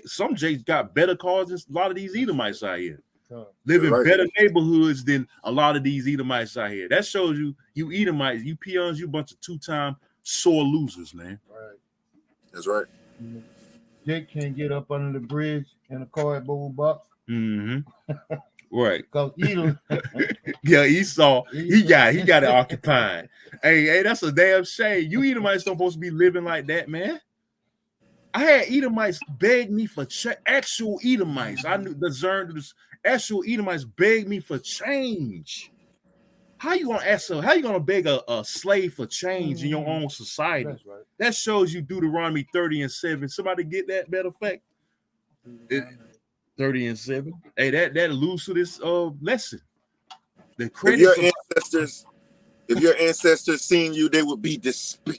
Some Jakes got better cars than a lot of these Edomites out here. Live in better neighborhoods than a lot of these Edomites out here. That shows you Edomites, you peons, you a bunch of two-time sore losers, man. Right. That's right. Jake can't get up under the bridge in a cardboard box. Right. Because Edom. Yeah, Esau, he got it occupied. Hey, that's a damn shame. You Edomites don't supposed to be living like that, man. I had Edomites beg me for actual Edomites. I knew the actual Edomites beg me for change. How you gonna beg a slave for change in your own society? That's right. That shows you Deuteronomy 30:7. Somebody get that better fact? 30:7. Hey, that alludes to this lesson. The credits if your ancestors seen you, they would be despised.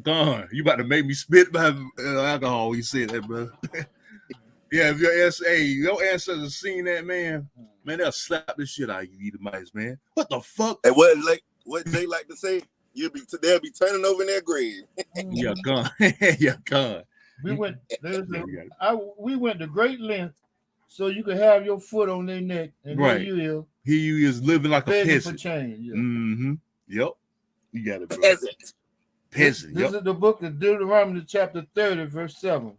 Gone. You about to make me spit by alcohol. You said that, bro. Yeah, if your ancestors seen that, man, they'll slap the shit out of you, Edomites, man. What the fuck? And what they like to say, they'll be turning over in their grave. Yeah, gone. Yeah, gone. We went to great length so you could have your foot on their neck, and right. Here you is living like a peasant. For change. Yeah. Yep. You got it, bro. Peasant. This is the book of Deuteronomy, chapter 30, verse 7.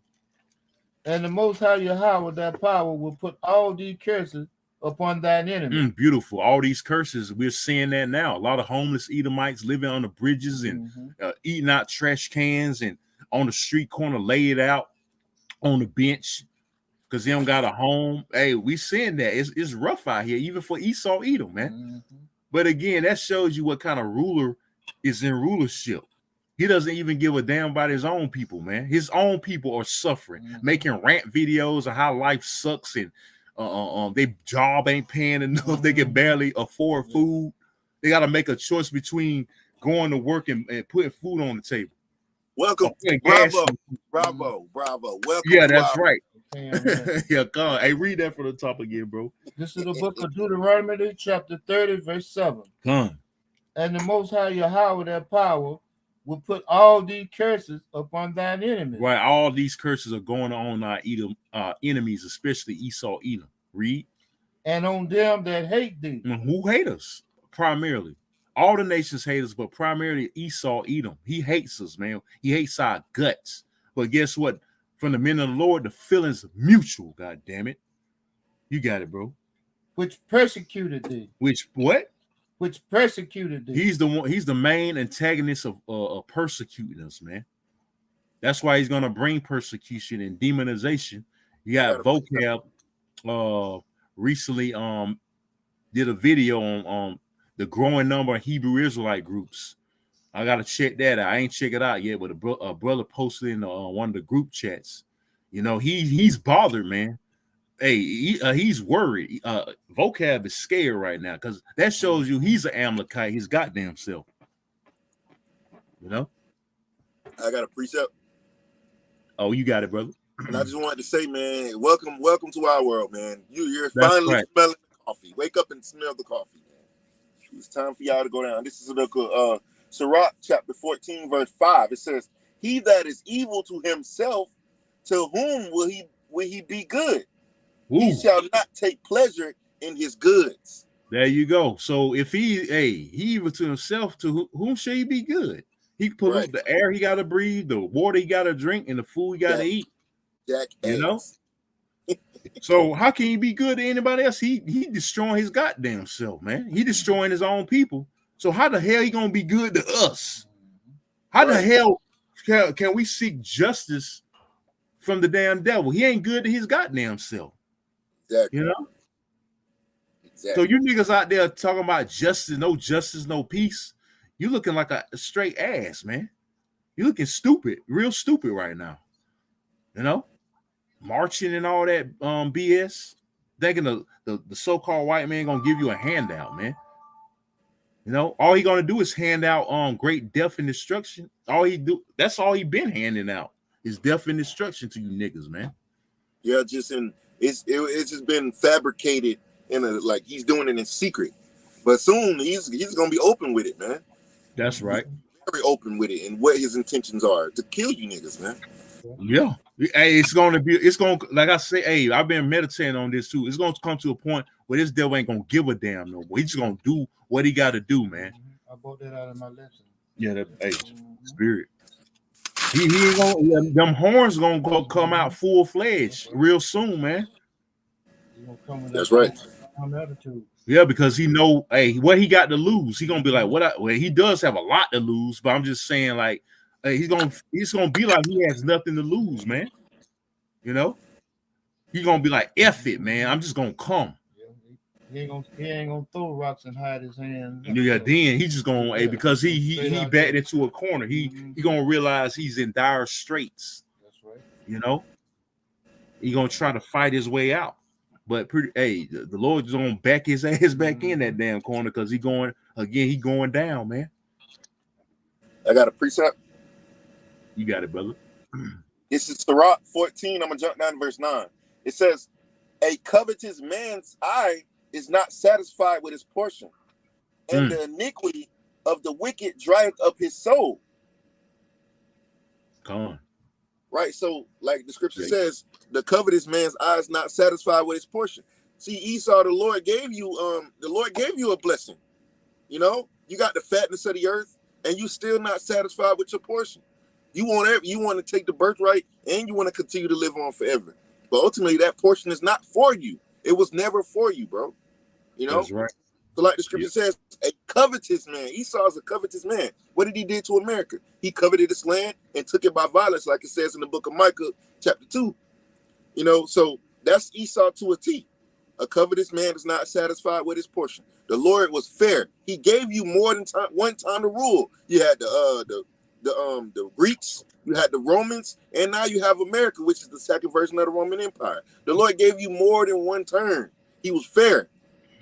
And the Most High Yahweh, that power, will put all these curses upon thine enemies. Beautiful. All these curses, we're seeing that now. A lot of homeless Edomites living on the bridges and eating out trash cans and on the street corner, lay it out on the bench because they don't got a home. Hey, we seeing that. It's rough out here, even for Esau Edom, man. But again, that shows you what kind of ruler is in rulership. He doesn't even give a damn about his own people, man. His own people are suffering, making rant videos of how life sucks and their job ain't paying enough. They can barely afford food. They got to make a choice between going to work and putting food on the table. Welcome, bravo. Welcome. Yeah, that's right. Yeah, God. Hey, read that from the top again, bro. This is the book of Deuteronomy, chapter 30, verse 7. Come. And the Most High Yahweh, that power, will put all these curses upon thine enemies. Right, all these curses are going on our enemies, especially Esau Edom. Read. And on them that hate thee. Who hate us? Primarily. All the nations hate us, but primarily Esau Edom. He hates us, man. He hates our guts. But guess what? From the men of the Lord, the feelings are mutual, God damn it. You got it, bro. Which persecuted thee. Which what? Which persecuted thee. He's the one. He's the main antagonist of persecuting us, man. That's why he's gonna bring persecution and demonization. You got Vocab recently did a video on the growing number of Hebrew Israelite groups. I gotta check that out. I ain't check it out yet, but a brother posted in one of the group chats. You know, he's bothered, man. Hey, he's worried. Vocab is scared right now because that shows you he's an Amalekite, his goddamn self. You know? I got a precept. Oh, you got it, brother. And I just wanted to say, man, welcome to our world, man. You're finally smelling the coffee. Wake up and smell the coffee, man. It's time for y'all to go down. This is the Sirach chapter 14, verse 5. It says, "He that is evil to himself, to whom will he be good? Ooh. He shall not take pleasure in his goods." There you go. So if he evil to himself, to whom shall he be good? He pollute the air he got to breathe, the water he got to drink, and the food he got to eat. You know? So how can he be good to anybody else? He destroying his goddamn self, man. He destroying his own people. So how the hell he gonna be good to us? How the hell can we seek justice from the damn devil? He ain't good to his goddamn self. Exactly. You know? Exactly. So you niggas out there talking about justice, no peace. You looking like a straight ass, man. You looking stupid, real stupid right now. You know? Marching and all that BS. Thinking the so-called white man gonna give you a handout, man. You know, all he gonna do is hand out great death and destruction. That's all he been handing out is death and destruction to you niggas, man. Yeah, it's just been fabricated like he's doing it in secret. But soon he's gonna be open with it, man. That's right. Very open with it and what his intentions are to kill you niggas, man. Yeah. Hey, it's gonna like I say, hey, I've been meditating on this too. It's gonna come to a point where this devil ain't gonna give a damn no more. He's just gonna do what he gotta do, man. I brought that out of my lesson. Yeah, spirit. He ain't gonna them horns gonna come out full fledged real soon, man. That's right. Yeah, because he know, hey, what he got to lose. He gonna be like, well, he does have a lot to lose, but I'm just saying, like, hey, he's gonna be like he has nothing to lose, man. You know, he gonna be like, F it, man. I'm just gonna come. He ain't gonna throw rocks and hide his hand. Yeah, then he just gonna because he backed into a corner. He gonna realize he's in dire straits. That's right. You know, he gonna try to fight his way out. But the Lord's gonna back his ass back in that damn corner because he going down, man. I got a precept. You got it, brother. This is Sirach 14. I'm gonna jump down to verse 9. It says, "A covetous man's eye is not satisfied with his portion, and the iniquity of the wicked drieth up his soul." Come on. Right, so like the scripture says, the covetous man's eye is not satisfied with his portion. See, Esau, the Lord gave you a blessing. You know, you got the fatness of the earth, and you still not satisfied with your portion. You want to take the birthright, and you want to continue to live on forever. But ultimately, that portion is not for you. It was never for you, bro. You know, that's right. So like the scripture says, a covetous man. Esau is a covetous man. What did he do to America? He coveted this land and took it by violence, like it says in the book of Micah, chapter 2. You know, so that's Esau to a T. A covetous man is not satisfied with his portion. The Lord was fair. He gave you more than one time to rule. You had the Greeks, you had the Romans, and now you have America, which is the second version of the Roman Empire. The Lord gave you more than one turn. He was fair.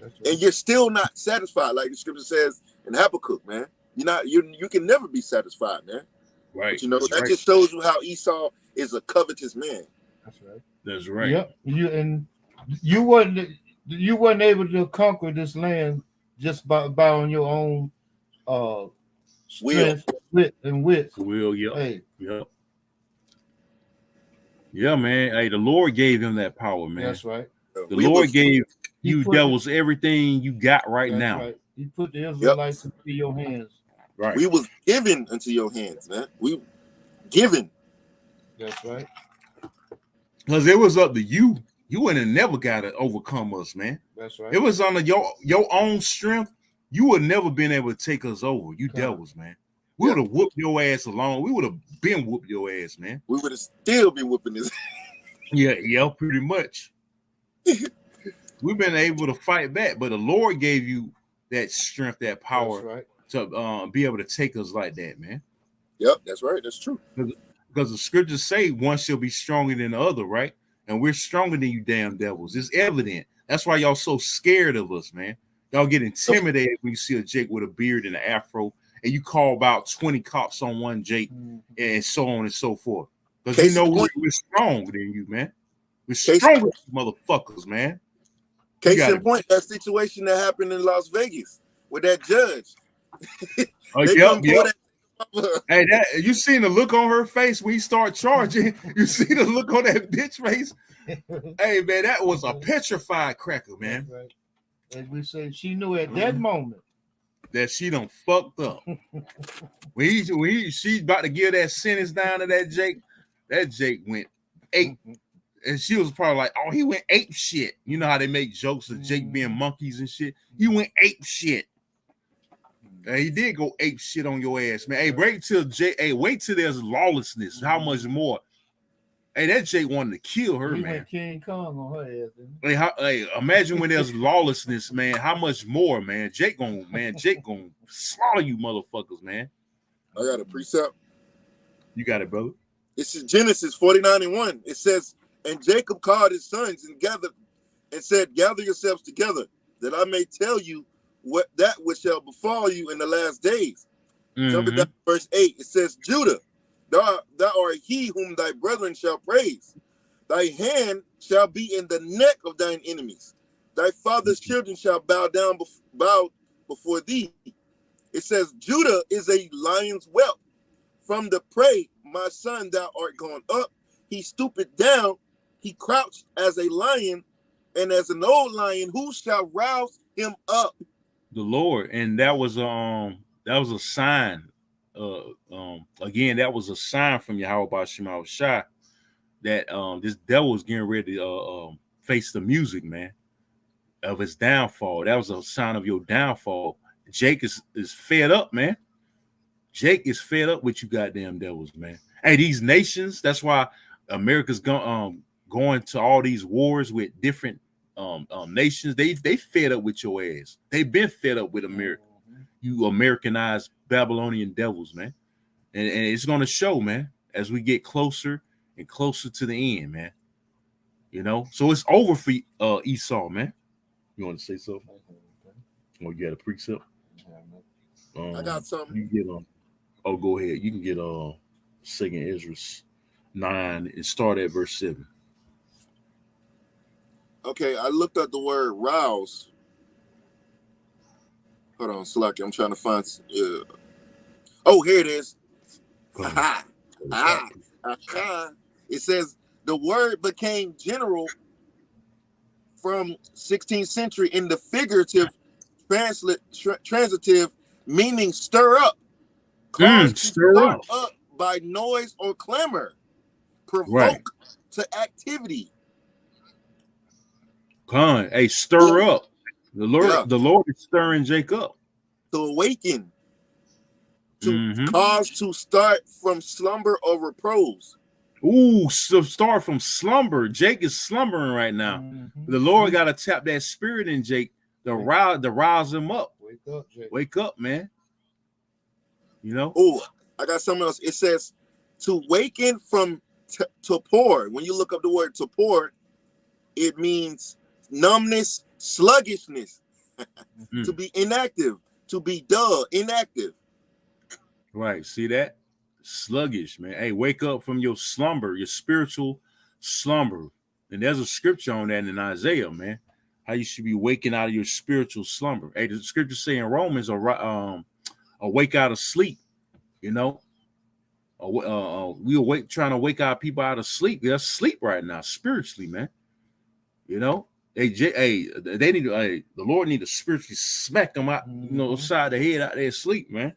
Right. And you're still not satisfied, like the scripture says in Habakkuk, man. You can never be satisfied, man. Right. But, you know, that just shows you how Esau is a covetous man. That's right. That's right. Yep. You wasn't able to conquer this land just by on your own strength, wit. Will, yeah. Hey. Yep. Yeah, man. Hey, the Lord gave him that power, man. That's right. The Lord gave you devils everything you got right now. Right. He put the Israelites into your hands. Right. We was given into your hands, man. We given. That's right. Because it was up to you. You wouldn't have never got to overcome us, man. That's right. It was on your own strength. You would never been able to take us over. You devils, man. We would have whooped your ass along. We would have been whooped your ass, man. We would have still been whooping this. Yeah, pretty much. We've been able to fight back, but the Lord gave you that strength, that power to be able to take us like that, man. Yep, that's right. That's true. Because the scriptures say one shall be stronger than the other, right? And we're stronger than you damn devils. It's evident. That's why y'all so scared of us, man. Y'all get intimidated when you see a Jake with a beard and an afro, and you call about 20 cops on one Jake, and so on and so forth. Because you know we're stronger than you, man. We're stronger than you motherfuckers, man. Case in point, that situation that happened in Las Vegas with that judge. Yep. Hey, you seen the look on her face when he start charging? You see the look on that bitch face? Hey, man, that was a petrified cracker, man. Right. As we say, she knew at that moment that she done fucked up. when she's about to give that sentence down to that Jake went ape. And she was probably like, oh, he went ape shit. You know how they make jokes of Jake being monkeys and shit? He went ape shit. He did go ape shit on your ass, man. Hey, wait till there's lawlessness. How much more? Hey, that Jake wanted to kill her, man. Went King Kong on her ass. Hey, imagine when there's lawlessness, man. How much more, man? Jake gonna slaughter you motherfuckers, man. I got a precept. You got it, brother. This is Genesis 49:1. It says, and Jacob called his sons and said, gather yourselves together, that I may tell you which shall befall you in the last days. Jumping down to verse 8, it says, Judah, thou art he whom thy brethren shall praise. Thy hand shall be in the neck of thine enemies. Thy father's children shall bow before thee. It says, Judah is a lion's whelp. From the prey, my son, thou art gone up. He stoopeth down. He crouched as a lion, and as an old lion, who shall rouse him up? The Lord. And that was a sign. Again, that was a sign from Yahweh Bashim Shai that this devil was getting ready to face the music, man, of his downfall. That was a sign of your downfall. Jake is fed up, man. Jake is fed up with you goddamn devils, man. Hey, these nations, that's why America's going to all these wars with different nations. They fed up with your ass. They've been fed up with America. You Americanized Babylonian devils, man. And it's going to show, man, as we get closer and closer to the end, man. You know, so it's over for Esau, man. You want to say something? Or you got a precept? I got something. You get go ahead. You can get 2 Ezra 9 and start at verse 7. Okay, I looked up the word rouse. Hold on, Slacky. I'm trying to find. Oh, here it is. It says the word became general from 16th century in the figurative transitive, meaning stir up, stir up by noise or clamor, provoke to activity. Hey, stir up. The Lord is stirring Jacob to awaken, to cause to start from slumber or repose. Ooh, so start from slumber. Jake is slumbering right now. The Lord got to tap that spirit in Jake to rouse him up. Wake up, Jake. Wake up, man. You know? Oh, I got something else. It says to waken from torpor. When you look up the word torpor, it means numbness, sluggishness, to be inactive, to be dull, inactive. Right. See that? Sluggish, man. Hey, wake up from your slumber, your spiritual slumber. And there's a scripture on that in Isaiah, man. How you should be waking out of your spiritual slumber. Hey, the scripture say in Romans, awake out of sleep. You know, we trying to wake our people out of sleep. They're asleep right now, spiritually, man. You know, they need the Lord need to spiritually smack them out, you know, upside the head out there asleep, man.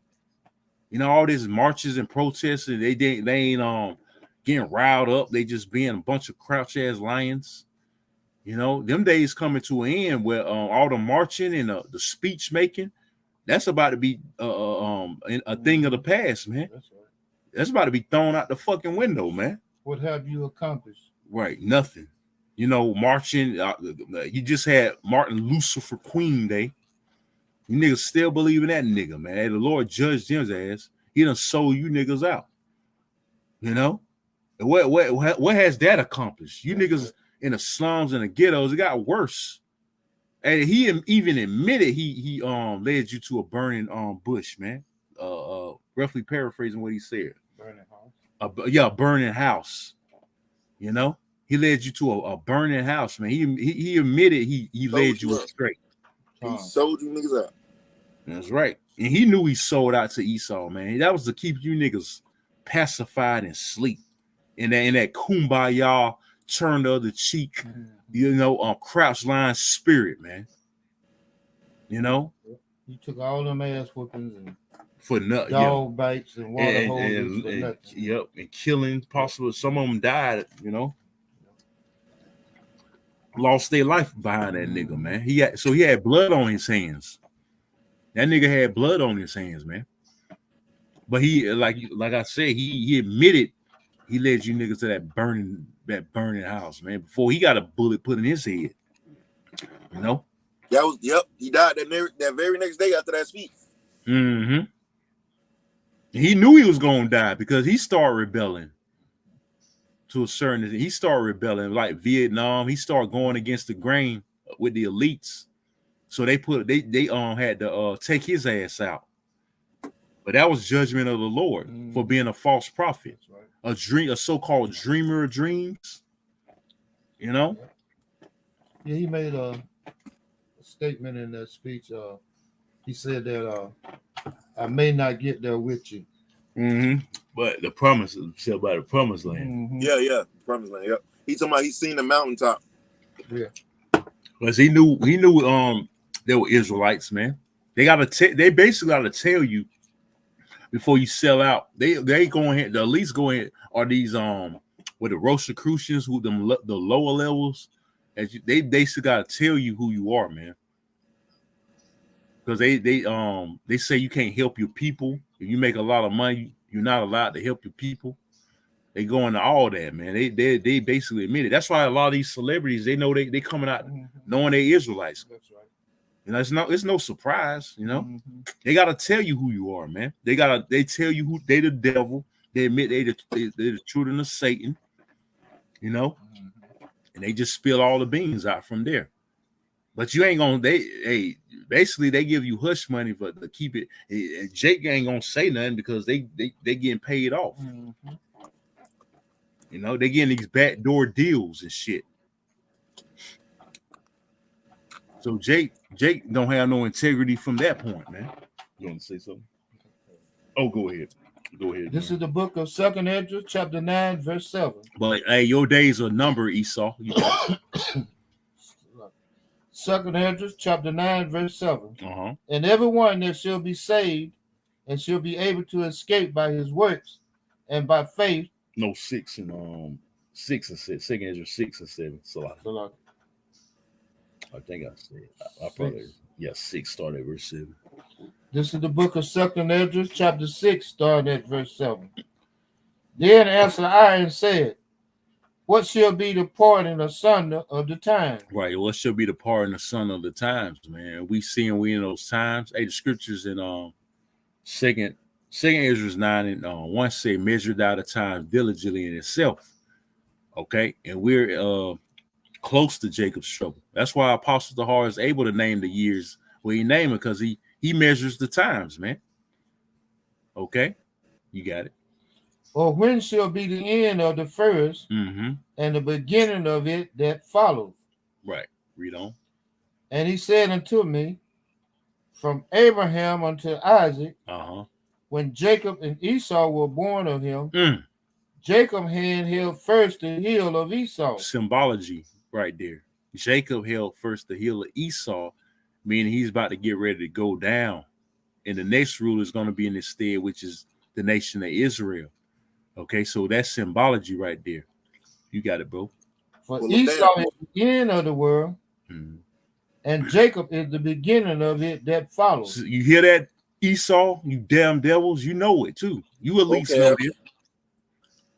You know, all these marches and protests, and they ain't getting riled up. They just being a bunch of crouch ass lions. You know, them days coming to an end where all the marching and the speech making, That's about to be a thing of the past, man. That's about to be thrown out the fucking window, man. What have you accomplished? Right, nothing. You know, marching. You just had Martin Lucifer Queen Day. You niggas still believe in that nigga, man. Hey, the Lord judged his ass. He done sold you niggas out. You know, what has that accomplished? You niggas in the slums and the ghettos, it got worse. And he even admitted he led you to a burning bush, man. Roughly paraphrasing what he said. Burning house. A burning house. You know, he led you to a burning house, man. He admitted he led you astray. He sold you niggas out. That's right. And he knew he sold out to Esau, man. That was to keep you niggas pacified and sleep. In that kumbaya, turn the other cheek, you know, crouch line spirit, man. You know? You took all them ass whoopings and for nothing, dog bites and water hoses for nothing. Yep, and killing possible. Some of them died, you know. Lost their life behind that nigga, man. He had blood on his hands. That nigga had blood on his hands, man. But he, like I said, he admitted he led you niggas to that burning house, man. Before he got a bullet put in his head, you know. He died that very next day after that speech. Mm-hmm. He knew he was gonna die because he started rebelling. To a certain extent, he started rebelling like Vietnam. He started going against the grain with the elites. So they had to take his ass out. But that was judgment of the Lord for being a false prophet, right. A so-called dreamer of dreams. You know? Yeah, he made a statement in that speech. He said that I may not get there with you. Mm-hmm. But the promise is said by the promised land. Mm-hmm. Yeah, promised land. Yep. He's talking about he's seen the mountaintop. Yeah. Because he knew they were Israelites, man. They basically gotta tell you before you sell out. They go ahead, the elites go ahead are these with the Rosicrucians, who the lower levels, they basically gotta tell you who you are, man. Because they say you can't help your people. If you make a lot of money, you're not allowed to help your people. They go into all that, man. They basically admit it. That's why a lot of these celebrities, they know they coming out knowing they Israelites. That's right. You know, it's no surprise, you know. Mm-hmm. They gotta tell you who you are, man. They tell you who they the devil. They admit they the children of Satan, you know, and they just spill all the beans out from there. But you ain't gonna. Basically they give you hush money for to keep it. And Jake ain't gonna say nothing because they getting paid off. Mm-hmm. You know, they getting these backdoor deals and shit. So Jake don't have no integrity from that point, man. You want to say something? Oh, go ahead. This is the book of 2nd Esdras, chapter 9, verse 7. But hey, your days are numbered, Esau. 2nd Esdras, chapter 9, verse 7. Uh-huh. And everyone that shall be saved and shall be able to escape by his works and by faith. No, 6 and 6 and 7. 2nd Esdras 6 and 7. Salaki. I think I said. I probably 6 started at verse 7. This is the book of 2nd Esdras, chapter 6, starting at verse 7. Then answered I and said, what shall be the parting asunder of the times? Right. What shall be the parting asunder of the times, man? We in those times. Hey, the scriptures in second Esdras 9 and 1 say, measure thou the time diligently in itself. Okay, and we're close to Jacob's trouble. That's why Apostle Tahar is able to name the years where he named it, because he measures the times, man. Okay, you got it. Or when shall be the end of the first and the beginning of it that follows? Right. Read on. And he said unto me, from Abraham unto Isaac, when Jacob and Esau were born of him, Jacob held first the heel of Esau. Symbology right there. Jacob held first the heel of Esau, meaning he's about to get ready to go down. And the next ruler is going to be in his stead, which is the nation of Israel. Okay, so that's symbology right there. You got it, bro. For Esau is the end of the world, and Jacob is the beginning of it that follows. So you hear that, Esau? You damn devils! You know it too. You at least know this.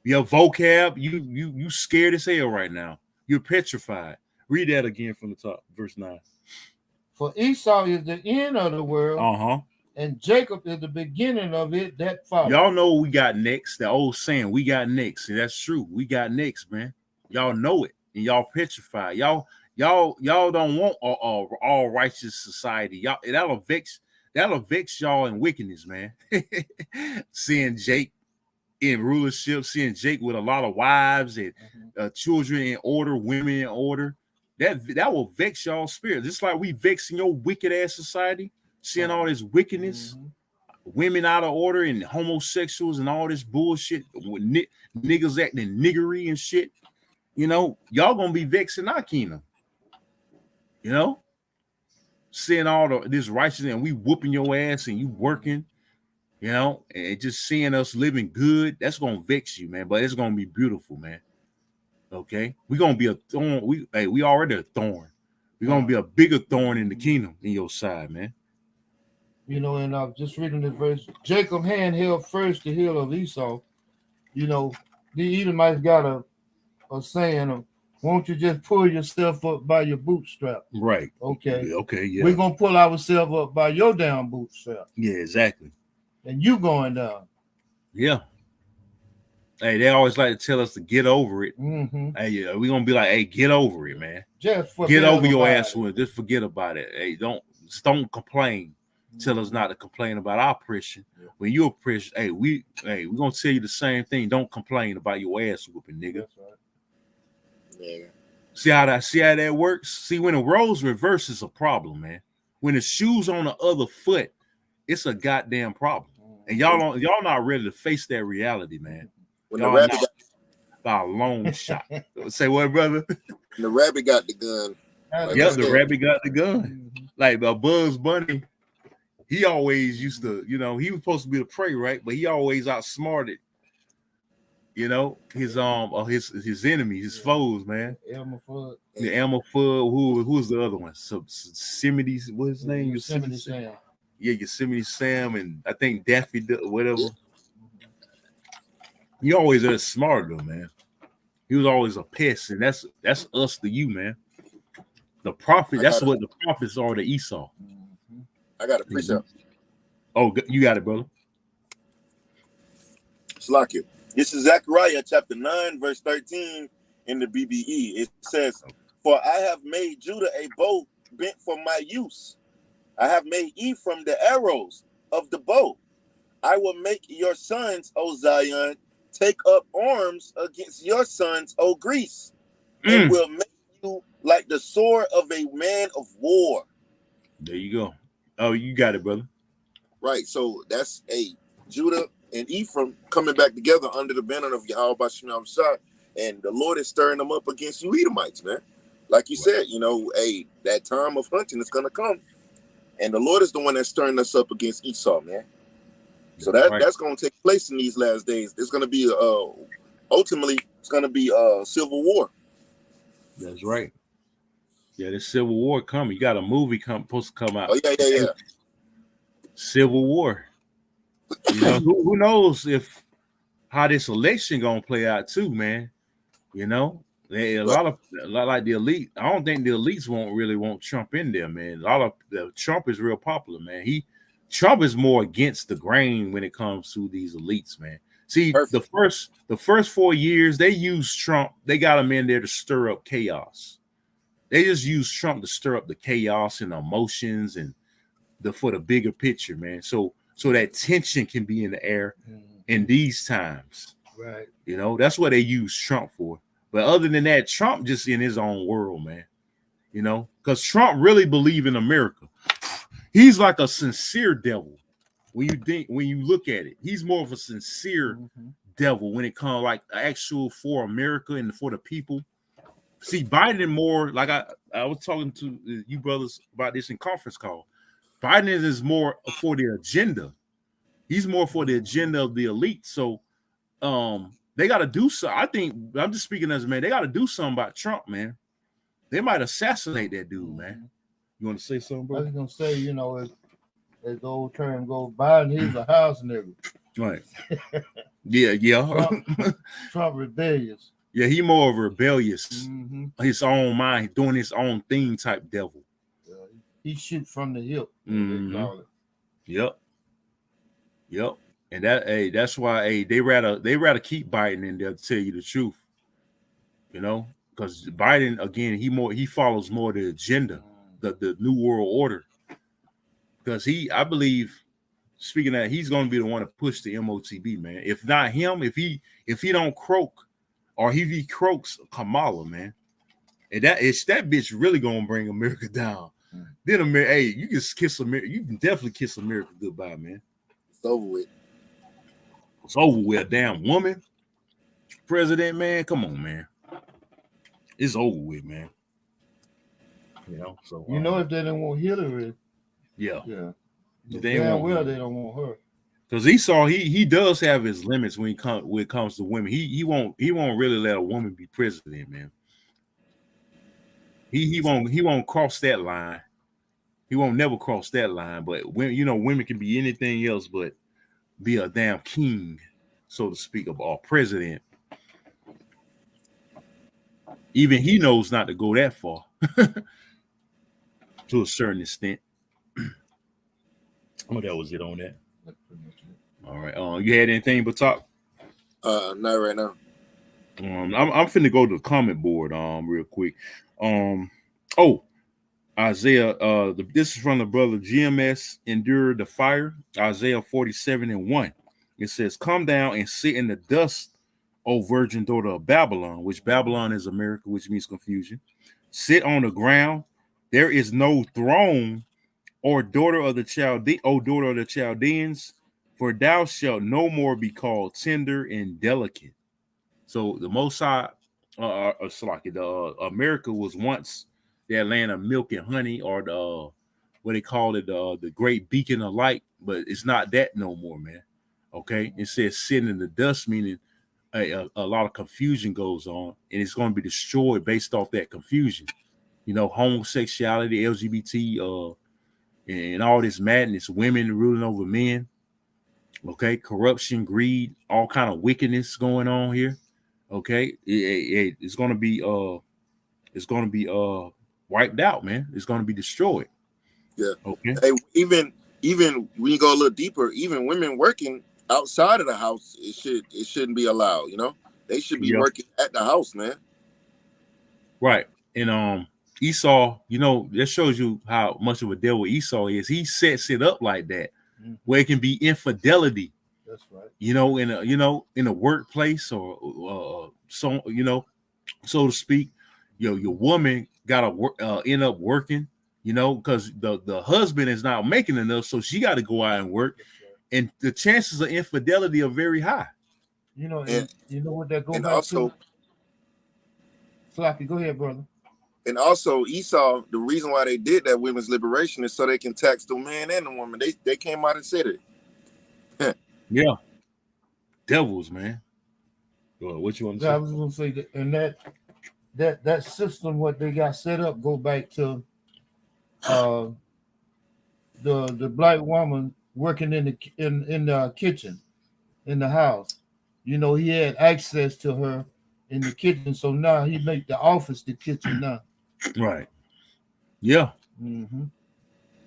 Your vocab, you scared as hell right now. You're petrified. Read that again from the top, verse 9. For Esau is the end of the world, and Jacob is the beginning of it that follows. Y'all know we got next. The old saying, we got next. And that's true. We got next, man. Y'all know it, and y'all petrified. Y'all don't want all righteous society. Y'all that'll vex y'all in wickedness, man. Seeing Jake in rulership, seeing Jake with a lot of wives and children in order, women in order, that will vex y'all spirit. Just like we vexing your wicked ass society, seeing all this wickedness, women out of order and homosexuals and all this bullshit with niggas acting niggery and shit. You know, y'all gonna be vexing our kingdom. You know, seeing all this righteousness and we whooping your ass and you working. You know, and just seeing us living good, that's gonna vex you, man. But it's gonna be beautiful, man. Okay, we're gonna be a thorn. We already a thorn. We're gonna be a bigger thorn in the kingdom in your side, man. You know, and I'm just reading this verse. Jacob hand held first the heel of Esau. You know, the Edomites got a saying of, won't you just pull yourself up by your bootstrap? Right. Okay. Okay. Yeah. We're gonna pull ourselves up by your damn bootstrap. Yeah. Exactly. And you going down. Yeah. Hey, they always like to tell us to get over it. Hey, yeah, we're gonna be like, hey, get over it, man. Just get over your ass with it. Just forget about it. Hey, don't complain. Tell us not to complain about our oppression. When you're oppressed, hey, we're gonna tell you the same thing. Don't complain about your ass whooping, nigga. That's right. Yeah. See how that works? See, when the roles reverse, it's a problem, man. When the shoe's on the other foot, it's a goddamn problem. And y'all not ready to face that reality, man. When the rabbit got a long shot. Say what, brother? The rabbit got the gun. The rabbit got the gun. Like Bugs Bunny, he always used to, you know, he was supposed to be the prey, right? But he always outsmarted, you know, his enemies, his foes, man. Elmer Fudd. The Elmer Fudd. Who's the other one? Yosemite. What's his name? Yosemite Sam. Yeah, Yosemite Sam, and I think Daffy, whatever. He always was smart though, man. He was always a pest, and that's us to you, man. The prophet. That's what the prophets are to Esau. I got a precept. Oh, you got it, brother. Slakia. This is Zechariah chapter 9, verse 13 in the BBE. It says, "For I have made Judah a bow bent for my use. I have made Ephraim the arrows of the bow. I will make your sons, O Zion, take up arms against your sons, O Greece, and will make you like the sword of a man of war." There you go. Oh, you got it, brother. Right. So that's Judah and Ephraim coming back together under the banner of Yahweh Bashim Shah, and the Lord is stirring them up against you Edomites, man. Like you said, you know, that time of hunting is gonna come, and the Lord is the one that's stirring us up against Esau, man. So that's gonna take place in these last days. There's gonna be ultimately it's gonna be a civil war. That's right. Yeah, there's civil war coming. You got a movie supposed to come out. Oh yeah. Civil war. You know, who knows how this election gonna play out too, man. You know, a lot like the elite. I don't think the elites won't want Trump in there, man. Trump is real popular, man. Trump is more against the grain when it comes to these elites, man. See, the first 4 years they used Trump. They got him in there to stir up chaos. They just used Trump to stir up the chaos and emotions and for the bigger picture, man. So that tension can be in the air in these times. Right. You know, that's what they use Trump for. But other than that, Trump just in his own world, man. You know, because Trump really believes in America. He's like a sincere devil. When you look at it, he's more of a sincere devil when it comes like actual for America and for the people. See, Biden more like I was talking to you brothers about this in conference call. Biden is more for the agenda. He's more for the agenda of the elite. So they got to do something. I think I'm just speaking as a man. They got to do something about Trump, man. They might assassinate that dude, man. You want to say something, bro? I was gonna say, you know, as the old term goes, Biden, he's a house nigga. Right. Yeah. Trump rebellious. Yeah, he more of a rebellious, his own mind, doing his own thing type devil. He shoot from the hip. They call it. Yep. And that's why they rather keep Biden in there, to tell you the truth. You know, because Biden, again, he follows more the agenda, the New World Order. Because I believe, speaking of that, he's going to be the one to push the MOTB, man. If not him, if he don't croak, or if he croaks Kamala, man, and that bitch really going to bring America down. Then America, hey, you can kiss America. You can definitely kiss America goodbye, man. It's over with. It's over with. A damn woman president, man. Come on, man. It's over with, man. You know, so if they don't want Hillary, yeah. They don't want her. Because he does have his limits when it comes to women. He won't really let a woman be president, man. He won't cross that line. He won't never cross that line. But women can be anything else but be a damn king, so to speak, of our president. Even he knows not to go that far to a certain extent. Oh, that was it on that. All right. You had anything but talk? Not right now. I'm finna go to the comment board real quick. Isaiah, this is from the brother GMS Endure the Fire, Isaiah 47:1. It says, "Come down and sit in the dust, O virgin daughter of Babylon," which Babylon is America, which means confusion. "Sit on the ground. There is no throne, or daughter of the Chaldeans, for thou shalt no more be called tender and delicate." So the Most High, America was once that land of milk and honey, or the what they call it, the great beacon of light, but it's not that no more, man. Okay, it says sitting in the dust, meaning a lot of confusion goes on, and it's going to be destroyed based off that confusion. Homosexuality, LGBT, and all this madness, women ruling over men. Okay, corruption, greed, all kind of wickedness going on here. Okay, it's going to be wiped out, man. It's going to be destroyed. Yeah. Okay. Hey, even when you go a little deeper, even women working outside of the house, it shouldn't be allowed. They should be working at the house, man. Right. And Esau, that shows you how much of a devil Esau is. He sets it up like that, where it can be infidelity. That's right. In a workplace or so to speak. Your woman gotta end up working, because the husband is not making enough, so she got to go out and work, and the chances of infidelity are very high. You know what that goes back to? Sloppy, go ahead, brother. And also Esau, the reason why they did that women's liberation is so they can tax the man and the woman. They came out and said it. Yeah, devils, man. What you want to say? I was going to say that, and that system, what they got set up, go back to the black woman working in the kitchen, in the house. He had access to her in the kitchen, so now he make the office the kitchen now. Right. Yeah. Mm-hmm.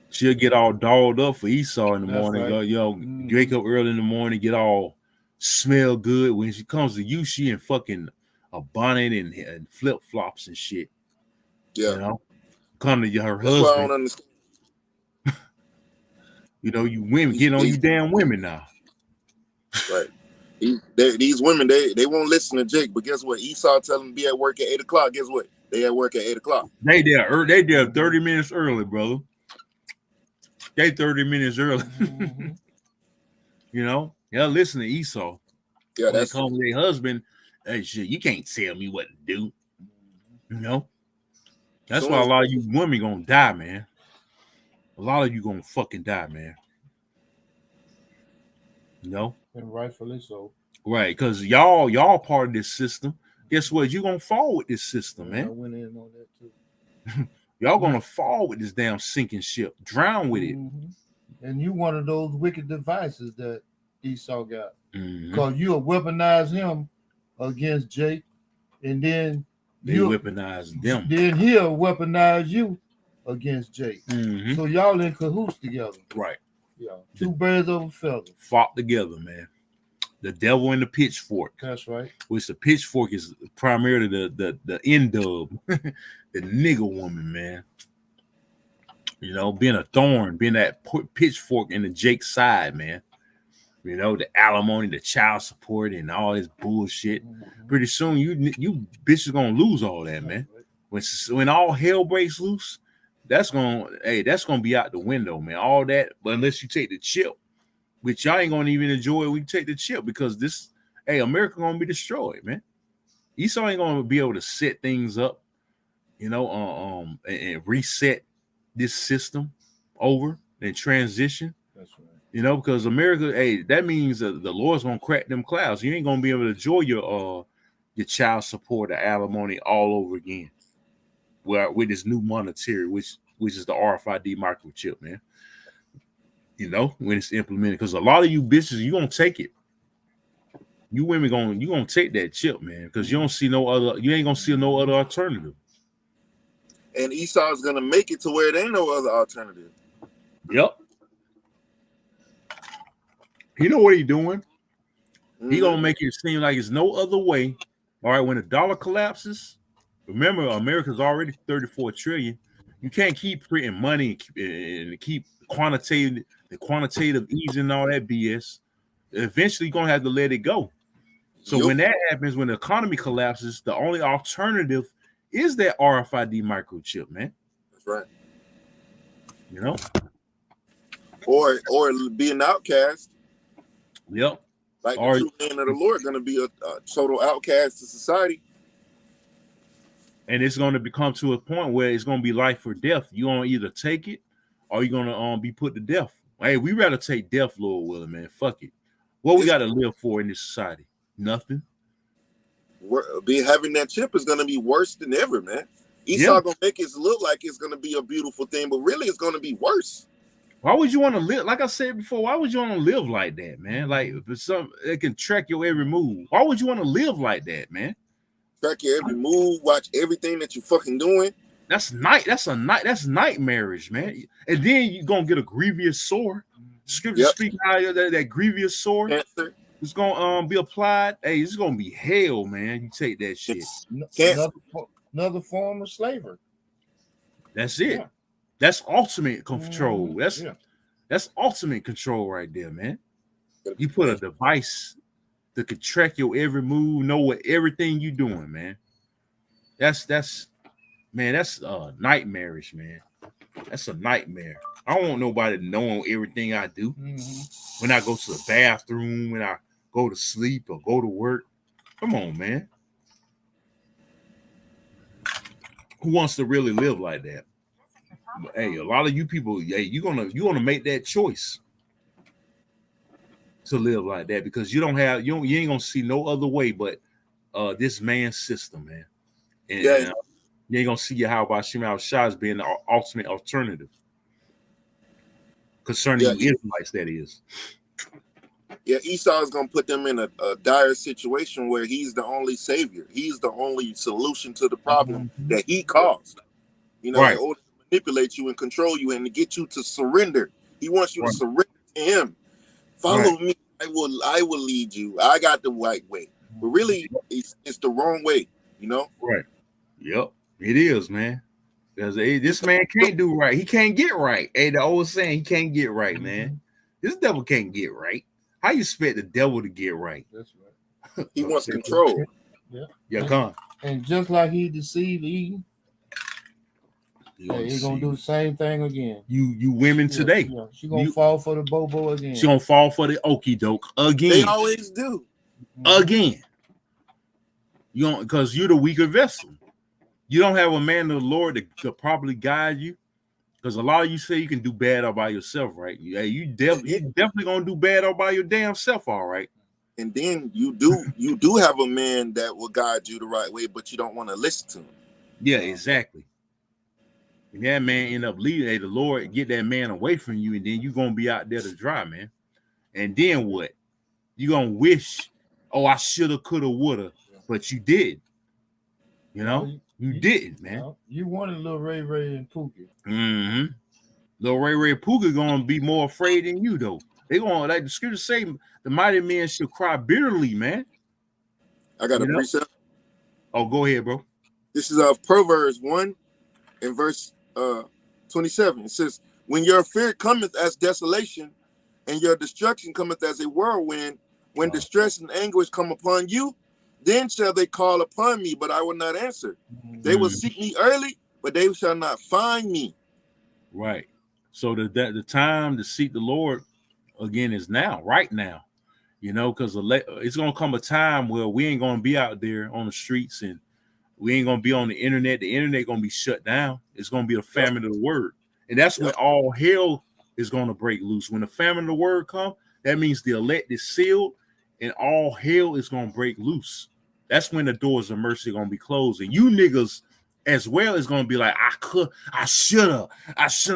She'll get all dolled up for Esau in the morning. Right. Wake up early in the morning, get all smell good. When she comes to you, she in fucking a bonnet and flip flops and shit. Yeah. Come to her husband. That's why I don't understand. You women getting on you damn women now. Right. These women, they won't listen to Jake, but guess what? Esau tell them to be at work at 8:00. Guess what? They at work at 8:00. They there 30 minutes early, brother. They 30 minutes early. Mm-hmm. Listen to Esau. Yeah, that's call their husband. Hey, shit, you can't tell me what to do. That's why a lot of you women gonna die, man. A lot of you gonna fucking die, man. And rightfully so. Right, because y'all part of this system. Guess what? You gonna fall with this system, man. I went in on that too. Y'all gonna fall with this damn sinking ship, drown with it. And you one of those wicked devices that Esau got, because you'll weaponize him against Jake, and then they weaponize them. Then he'll weaponize you against Jake. So y'all in cahoots together, right? Yeah, two birds of a feather, fought together, man. The devil and the pitchfork. That's right. Which the pitchfork is primarily the end of the nigger woman, man. You know, being a thorn, being that pitchfork in the Jake side, man. You know, the alimony, the child support, and all this bullshit. Pretty soon, you bitches gonna lose all that, man. When all hell breaks loose, that's gonna be out the window, man. All that, but unless you take the chip, which y'all ain't gonna even enjoy it, we take the chip, because America gonna be destroyed, man. Esau ain't gonna be able to set things up, you know, and reset this system over and transition. That's right. You know, because America, that means the Lord's gonna crack them clouds. You ain't gonna be able to enjoy your child support or alimony all over again. With this new monetary, which is the RFID microchip, man. You know, when it's implemented, because a lot of you bitches, you gonna take it. You women gonna take that chip, man, because you ain't gonna see no other alternative. And Esau's gonna make it to where there ain't no other alternative. Yep. You know what he's doing? He gonna make it seem like it's no other way. All right, when the dollar collapses, remember America's already 34 trillion. You can't keep printing money and keep quantitative easing and all that BS. Eventually, you're gonna have to let it go. So when that happens, when the economy collapses, the only alternative is that RFID microchip, man. That's right. You know, or be an outcast. Yep. Like the true man of the Lord, going to be a total outcast to society. And it's going to become to a point where it's going to be life or death. You're going to either take it or you're going to be put to death. Hey, we rather take death, Lord willing, man. Fuck it. What we got to live for in this society? Nothing. Having that chip is going to be worse than ever, man. Esau going to make it look like it's going to be a beautiful thing, but really it's going to be worse. Why would you want to live? Like I said before, why would you want to live like that, man? Like, it can track your every move. Why would you want to live like that, man? Track your every move, watch everything that you fucking doing. That's nightmarish, man. And then you're gonna get a grievous sore. Scripture speaking how that grievous sore is gonna be applied. Hey, it's gonna be hell, man. You take that shit. Another form of slavery. That's it. Yeah. That's ultimate control. That's ultimate control right there, man. You put a device that can track your every move, know what everything you doing, man. That's nightmarish, man. That's a nightmare. I don't want nobody knowing everything I do. When I go to the bathroom, when I go to sleep or go to work. Come on, man. Who wants to really live like that? Hey, a lot of you people, you're gonna make that choice to live like that, because you ain't gonna see no other way but this man's system, man. And you ain't gonna see Yahweh Shema Shah as being the ultimate alternative concerning you Israelites, that is. Yeah, Esau is gonna put them in a dire situation where he's the only savior. He's the only solution to the problem that he caused. You know, in order to manipulate you and control you and to get you to surrender. He wants you to surrender to him. Follow me. I will lead you. I got the right way. But really, it's the wrong way, you know? Right. Yep. It is, man. Because this man can't do right. He can't get right. Hey, the old saying, he can't get right, man. This devil can't get right. How you expect the devil to get right? That's right. He wants control. Yeah, come on. And just like he deceived Eve, he's gonna do the same thing again. You women today. She's gonna fall for the bobo again. She's gonna fall for the okie doke again. They always do. Again. You don't, because you're the weaker vessel. You don't have a man of the Lord that could probably guide you. Because a lot of you say you can do bad all by yourself, right? You definitely gonna do bad all by your damn self, all right. And then you do have a man that will guide you the right way, but you don't want to listen to him. Yeah, exactly. And that man end up leaving. Hey, the Lord get that man away from you, and then you gonna be out there to dry, man. And then what? You gonna wish, oh, I shoulda, coulda, woulda, but you did. You know, you didn't, man. You wanted little Ray Ray and Pookie. Mm-hmm. Little Ray Ray and Pookie gonna be more afraid than you, though. They gonna, like the scriptures say, the mighty men shall cry bitterly, man. I got a precept. Oh, go ahead, bro. This is of Proverbs 1 and verse 27. It says, when your fear cometh as desolation, and your destruction cometh as a whirlwind, when distress and anguish come upon you, then shall they call upon me, but I will not answer. They will seek me early, but they shall not find me. Right. So the time to seek the Lord again is now, right now. You know, because it's gonna come a time where we ain't gonna be out there on the streets, and we ain't gonna be on the internet. The internet gonna be shut down. It's gonna be a famine of the word, and that's when all hell is gonna break loose. When the famine of the word come, that means the elect is sealed, and all hell is gonna break loose. That's when the doors of mercy are gonna be closed, and you niggas as well is gonna be like, I shoulda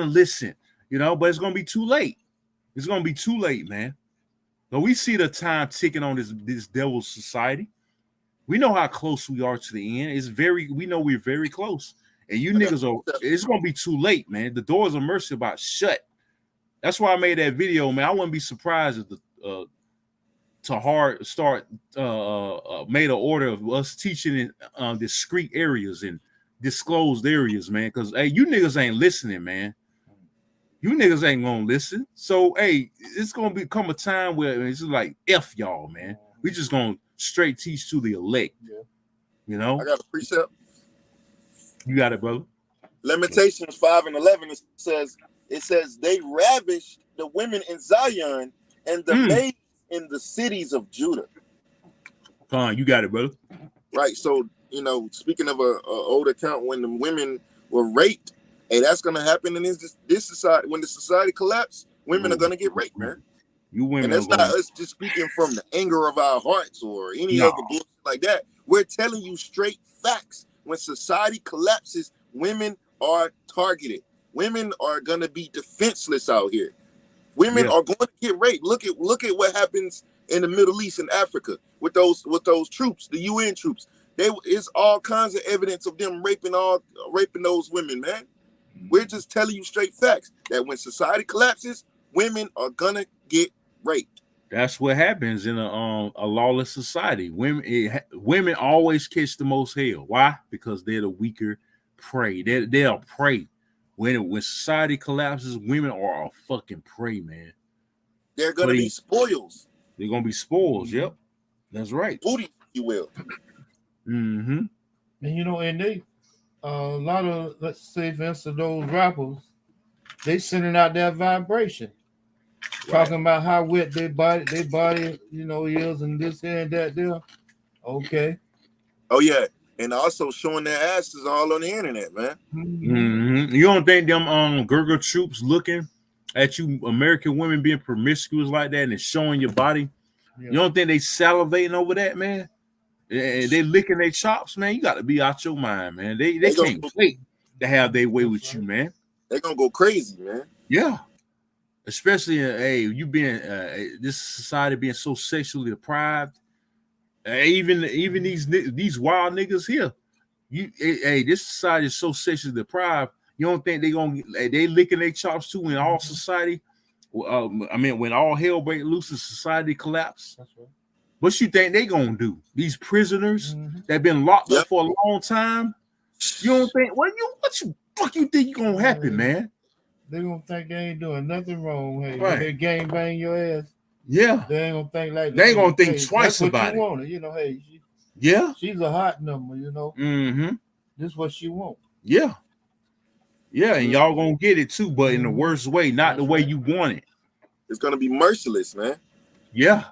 listened, you know, but it's gonna be too late. It's gonna be too late, man. But we see the time ticking on this devil's society. We know how close we are to the end. We know we're very close. And you niggas it's gonna be too late, man. The doors of mercy about shut. That's why I made that video, man. I wouldn't be surprised if the made an order of us teaching in discrete areas and disclosed areas, man. Because hey, you niggas ain't listening, man. You niggas ain't gonna listen. So hey, it's gonna become a time where it's like F y'all, man. We just gonna straight teach to the elect. Yeah. You know? I got a precept. You got it, brother. Lamentations 5 and 11. It says they ravished the women in Zion and the maids in the cities of Judah. You got it, brother. Right. So, you know, speaking of a old account when the women were raped, hey, that's gonna happen in this society. When the society collapses, women are gonna get raped, man. You women, and that's not us just speaking from the anger of our hearts or any other bullshit like that. We're telling you straight facts. When society collapses, women are targeted. Women are gonna be defenseless out here. Women are going to get raped. Look at what happens in the Middle East and Africa with those troops, the UN troops. It's all kinds of evidence of them raping those women, man. We're just telling you straight facts that when society collapses, women are gonna get raped. That's what happens in a lawless society. Women always catch the most hell. Why? Because they're the weaker prey. They'll prey. When society collapses, women are a fucking prey, man. They're gonna be spoils. They're gonna be spoils. Yep, that's right. Booty, if you will. Mm-hmm. And you know, and they a lot of, let's say, for instance, those rappers, they sending out that vibration, talking about how wet their body, you know, is, and this here and that there. Okay. Oh yeah, and also showing their asses all on the internet, man. Mm-hmm. You don't think them Gurga troops looking at you, American women being promiscuous like that, and showing your body? Yeah. You don't think they salivating over that, man? And they licking their chops, man. You got to be out your mind, man. They can't wait to have their way with you, man. They're gonna go crazy, man. Yeah, especially you being this society being so sexually deprived. Even these wild niggas here. This society is so sexually deprived. You don't think they licking their chops too in all society? When all hell break loose and society collapse. That's right. What you think they gonna do? These prisoners that been locked up for a long time. You don't think? What you think you gonna happen, man? They gonna think they ain't doing nothing wrong. Hey, they gang bang your ass. Yeah, they ain't gonna think like they ain't gonna think twice about it. Wanted, you know, hey, she's a hot number, you know. Mm-hmm. This is what she want. Yeah, and y'all gonna get it too, but in the worst way, not the way you want it. It's gonna be merciless, man. Yeah.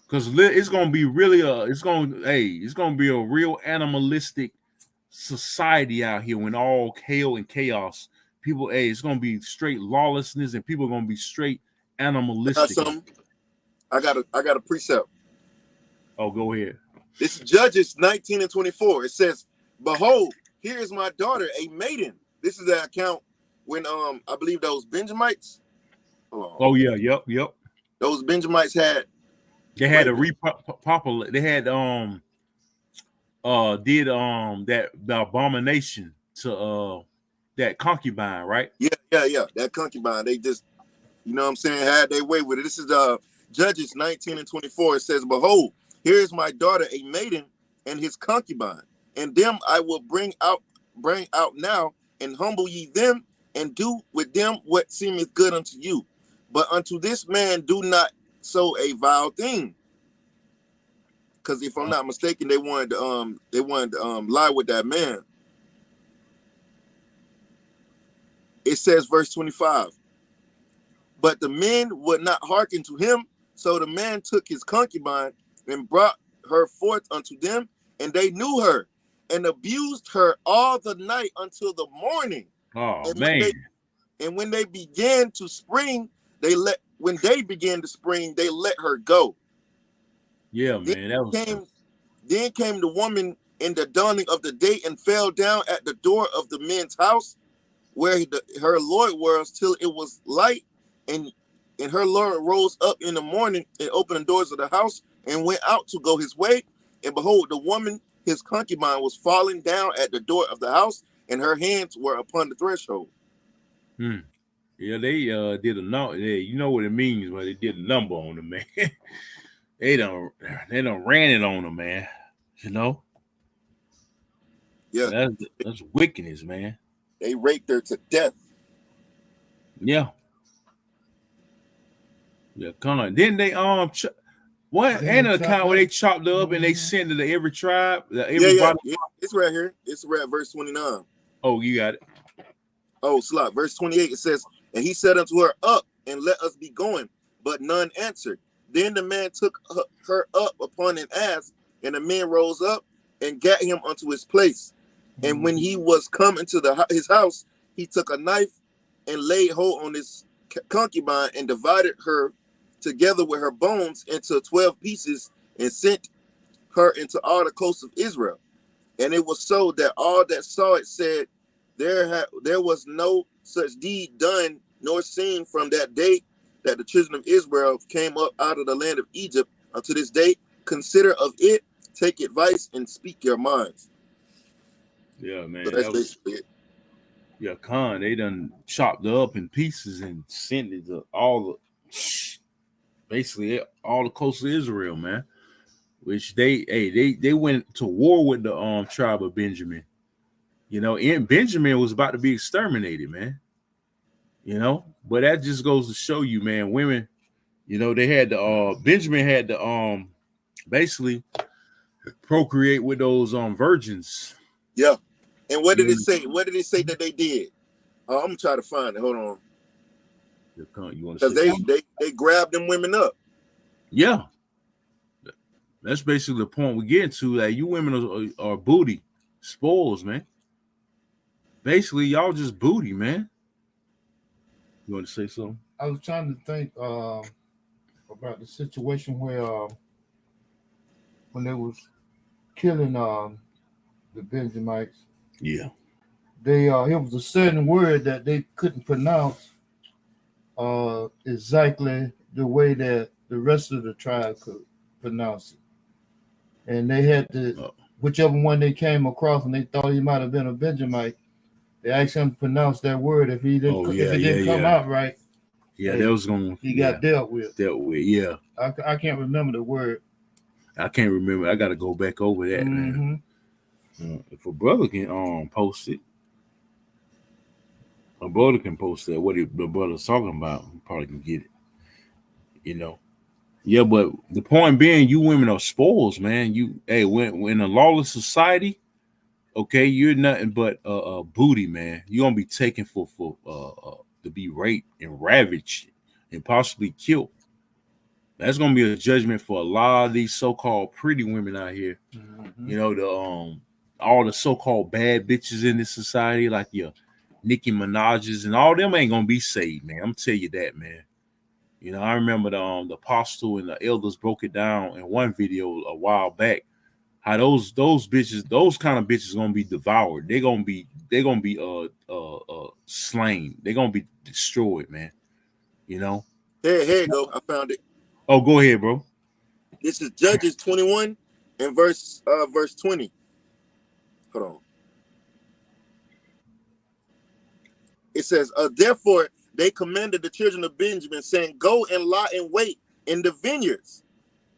Because it's gonna be really it's gonna be a real animalistic society out here when all hell and chaos. People, it's gonna be straight lawlessness, and people are gonna be straight animalistic. I got a precept. Oh, go ahead. This is Judges 19 and 24. It says, "Behold, here is my daughter, a maiden. This is the account when I believe those Benjamites. Oh yeah, yep. Those Benjamites had. They had a repopulate. They had did that the abomination to that concubine, right? Yeah. That concubine. They just, you know what I'm saying, had their way with it. This is Judges 19 and 24. It says, "Behold, here is my daughter, a maiden, and his concubine, and them I will bring out now, and humble ye them, and do with them what seemeth good unto you. But unto this man do not so a vile thing." Because if I'm not mistaken, they wanted to lie with that man. It says, verse 25. But the men would not hearken to him, so the man took his concubine and brought her forth unto them, and they knew her and abused her all the night until the morning. Oh, and man. When they began to spring, they let her go. Yeah, man. Then came the woman in the dawning of the day and fell down at the door of the men's house, where her Lord was, till it was light, and her Lord rose up in the morning and opened the doors of the house and went out to go his way. And behold, the woman, his concubine, was falling down at the door of the house, and her hands were upon the threshold. Yeah, they did a number. Yeah, you know what it means, but they did a number on them, man. they done ran it on them, man. You know? Yeah. That's wickedness, man. They raped her to death. Yeah. Yeah, come on. Didn't they what ain't an account where they chopped her up and they sent it to every tribe? Everybody? Yeah. It's right here. It's right at verse 29. Oh, you got it. Oh, slot. Verse 28, it says, "And he said unto her, Up, and let us be going. But none answered. Then the man took her up upon an ass, and the man rose up and gat him unto his place. And when he was come into his house, he took a knife and laid hold on his concubine and divided her together with her bones into 12 pieces and sent her into all the coasts of Israel. And it was so that all that saw it said, there was no such deed done nor seen from that day that the children of Israel came up out of the land of Egypt unto this day. Consider of it, take advice, and speak your minds." Yeah, man. So that's basically it. Yeah, they done chopped her up in pieces and sent it to basically all the coast of Israel, man. Which they went to war with the tribe of Benjamin. You know, and Benjamin was about to be exterminated, man. You know, but that just goes to show you, man, women, you know, they had to Benjamin had to basically procreate with those virgins. Yeah. And what did it say? What did it say that they did? I'm gonna try to find it. Hold on. Because they grabbed them women up. Yeah. That's basically the point we get to. That you women are booty, spoils, man. Basically, y'all just booty, man. You want to say something? I was trying to think about the situation where when they was killing the Benjamites. Yeah. It was a certain word that they couldn't pronounce exactly the way that the rest of the tribe could pronounce it. And they had to, whichever one they came across and they thought he might have been a Benjamite, they asked him to pronounce that word. If it didn't come out right, that was going. He got dealt with. Yeah. I can't remember the word. I can't remember. I got to go back over that, man. If a brother can post it, a brother can post that. What the brother's talking about, probably can get it. You know. Yeah, but the point being, you women are spoils, man. When in a lawless society, okay, you're nothing but a booty, man. You're gonna be taken for to be raped and ravaged and possibly killed. That's gonna be a judgment for a lot of these so-called pretty women out here. Mm-hmm. You know, all the so-called bad bitches in this society, like your Nicki Minaj's and all them ain't gonna be saved, man. I'm gonna tell you that, man. You know, I remember the apostle and the elders broke it down in one video a while back, how those bitches, those kind of bitches gonna be devoured. They're gonna be slain. They're gonna be destroyed, man. You know. Here you go. I found it. Oh, go ahead, bro. This is Judges 21 and verse 20. Hold on. It says, therefore they commanded the children of Benjamin, saying, go and lie in wait in the vineyards,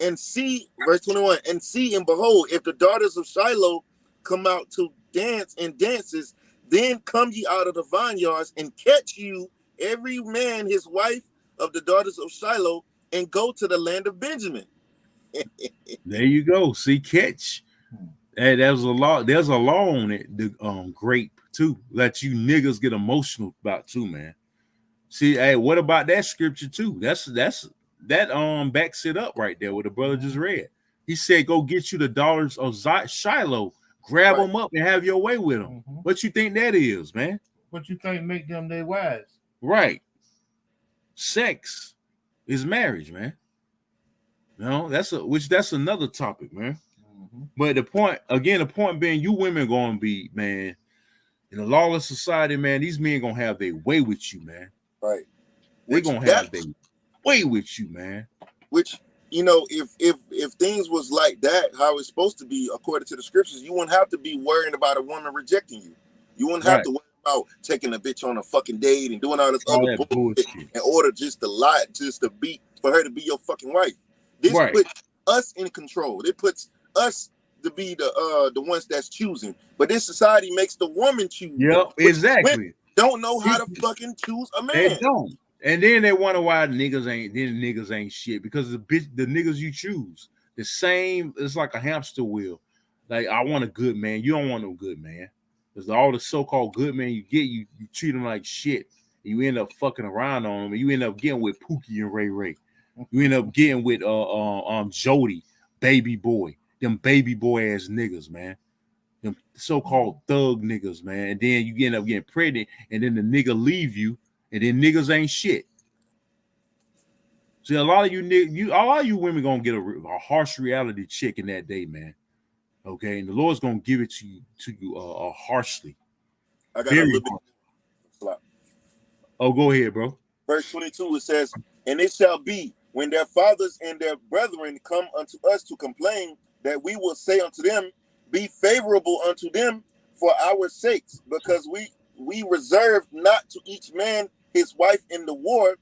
and see, verse 21, and see and behold, if the daughters of Shiloh come out to dance in dances, then come ye out of the vineyards and catch you every man his wife of the daughters of Shiloh, and go to the land of Benjamin. There you go. See, catch. Hey, there's a law on it, the grape too, that you niggas get emotional about too, man. See, hey, what about that scripture too? That backs it up right there, what the brother just read. He said, go get you the daughters of Shiloh, grab them up and have your way with them. What you think that is, man? What you think make them their wives? Right. Sex is marriage, man. No, that's another topic, man. But the point being, you women gonna be, man, in a lawless society, man, these men gonna have their way with you, man. Right. They're gonna have their way with you, man. Which, you know, if things was like that, how it's supposed to be according to the scriptures, you wouldn't have to be worrying about a woman rejecting you. You wouldn't have to worry about taking a bitch on a fucking date and doing all this other bullshit in order just to be for her to be your fucking wife. This puts us in control. It puts us to be the ones that's choosing. But this society makes the woman choose. Yep, exactly. Don't know how to fucking choose a man. They don't. And then they wonder why niggas ain't shit, because the niggas you choose, the same, it's like a hamster wheel. Like, I want a good man. You don't want no good man. Because all the so-called good men you get, you treat them like shit. You end up fucking around on them, and you end up getting with Pookie and Ray Ray. You end up getting with Jody, baby boy, them baby boy ass niggas, man. Them so-called thug niggas, man. And then you end up getting pregnant, and then the nigga leave you, and then niggas ain't shit. See, a lot of you women gonna get a harsh reality check in that day, man. Okay, and the Lord's gonna give it to you harshly. I got a little bit. Oh, go ahead, bro. Verse 22, it says, and it shall be when their fathers and their brethren come unto us to complain, that we will say unto them, be favorable unto them for our sakes, because we reserved not to each man his wife in the war,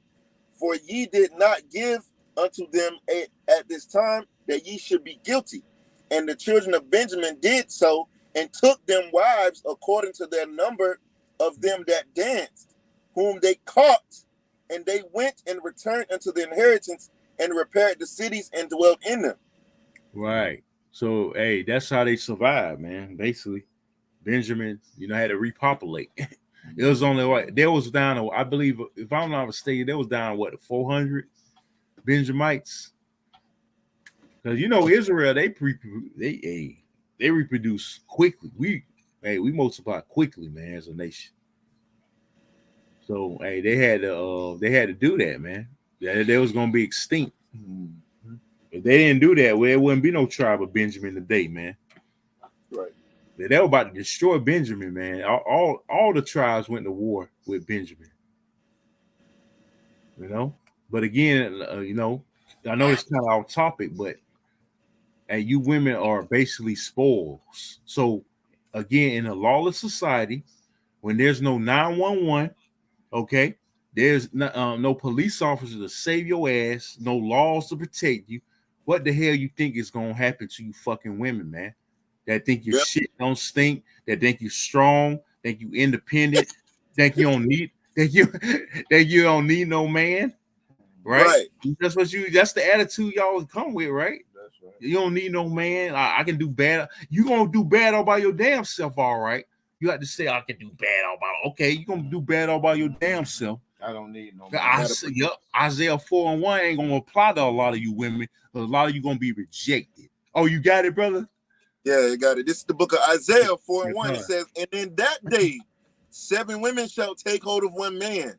for ye did not give unto them at this time that ye should be guilty. And the children of Benjamin did so, and took them wives according to their number of them that danced, whom they caught, and they went and returned unto the inheritance, and repaired the cities and dwelt in them. Right. So, hey, that's how they survived, man. Basically, Benjamin, had to repopulate. It was only there was down, I believe, if I'm not mistaken, there was down 400 Benjamites. Because Israel, they reproduce quickly. We multiply quickly, man, as a nation. So they had to do that, man. They was gonna be extinct. If they didn't do that, well, there wouldn't be no tribe of Benjamin today, man. Right. They were about to destroy Benjamin, man. All the tribes went to war with Benjamin. But again, I know it's kind of off topic, but you women are basically spoils. So again, in a lawless society, when there's no 911, okay, there's no police officer to save your ass, no laws to protect you. What the hell you think is gonna happen to you fucking women, man? That think your shit don't stink, that think you strong, think you independent, think you don't need no man, right? That's the attitude y'all come with, right? That's right. You don't need no man. I can do bad. You gonna do bad all by your damn self, all right? You have to say I can do bad all by. Okay, you gonna do bad all by your damn self. I don't need no man. Isaiah 4:1 ain't gonna apply to a lot of you women. A lot of you gonna be rejected. Oh, you got it, brother? Yeah, you got it. This is the book of Isaiah 4:1. It says, and in that day, 7 women shall take hold of one man,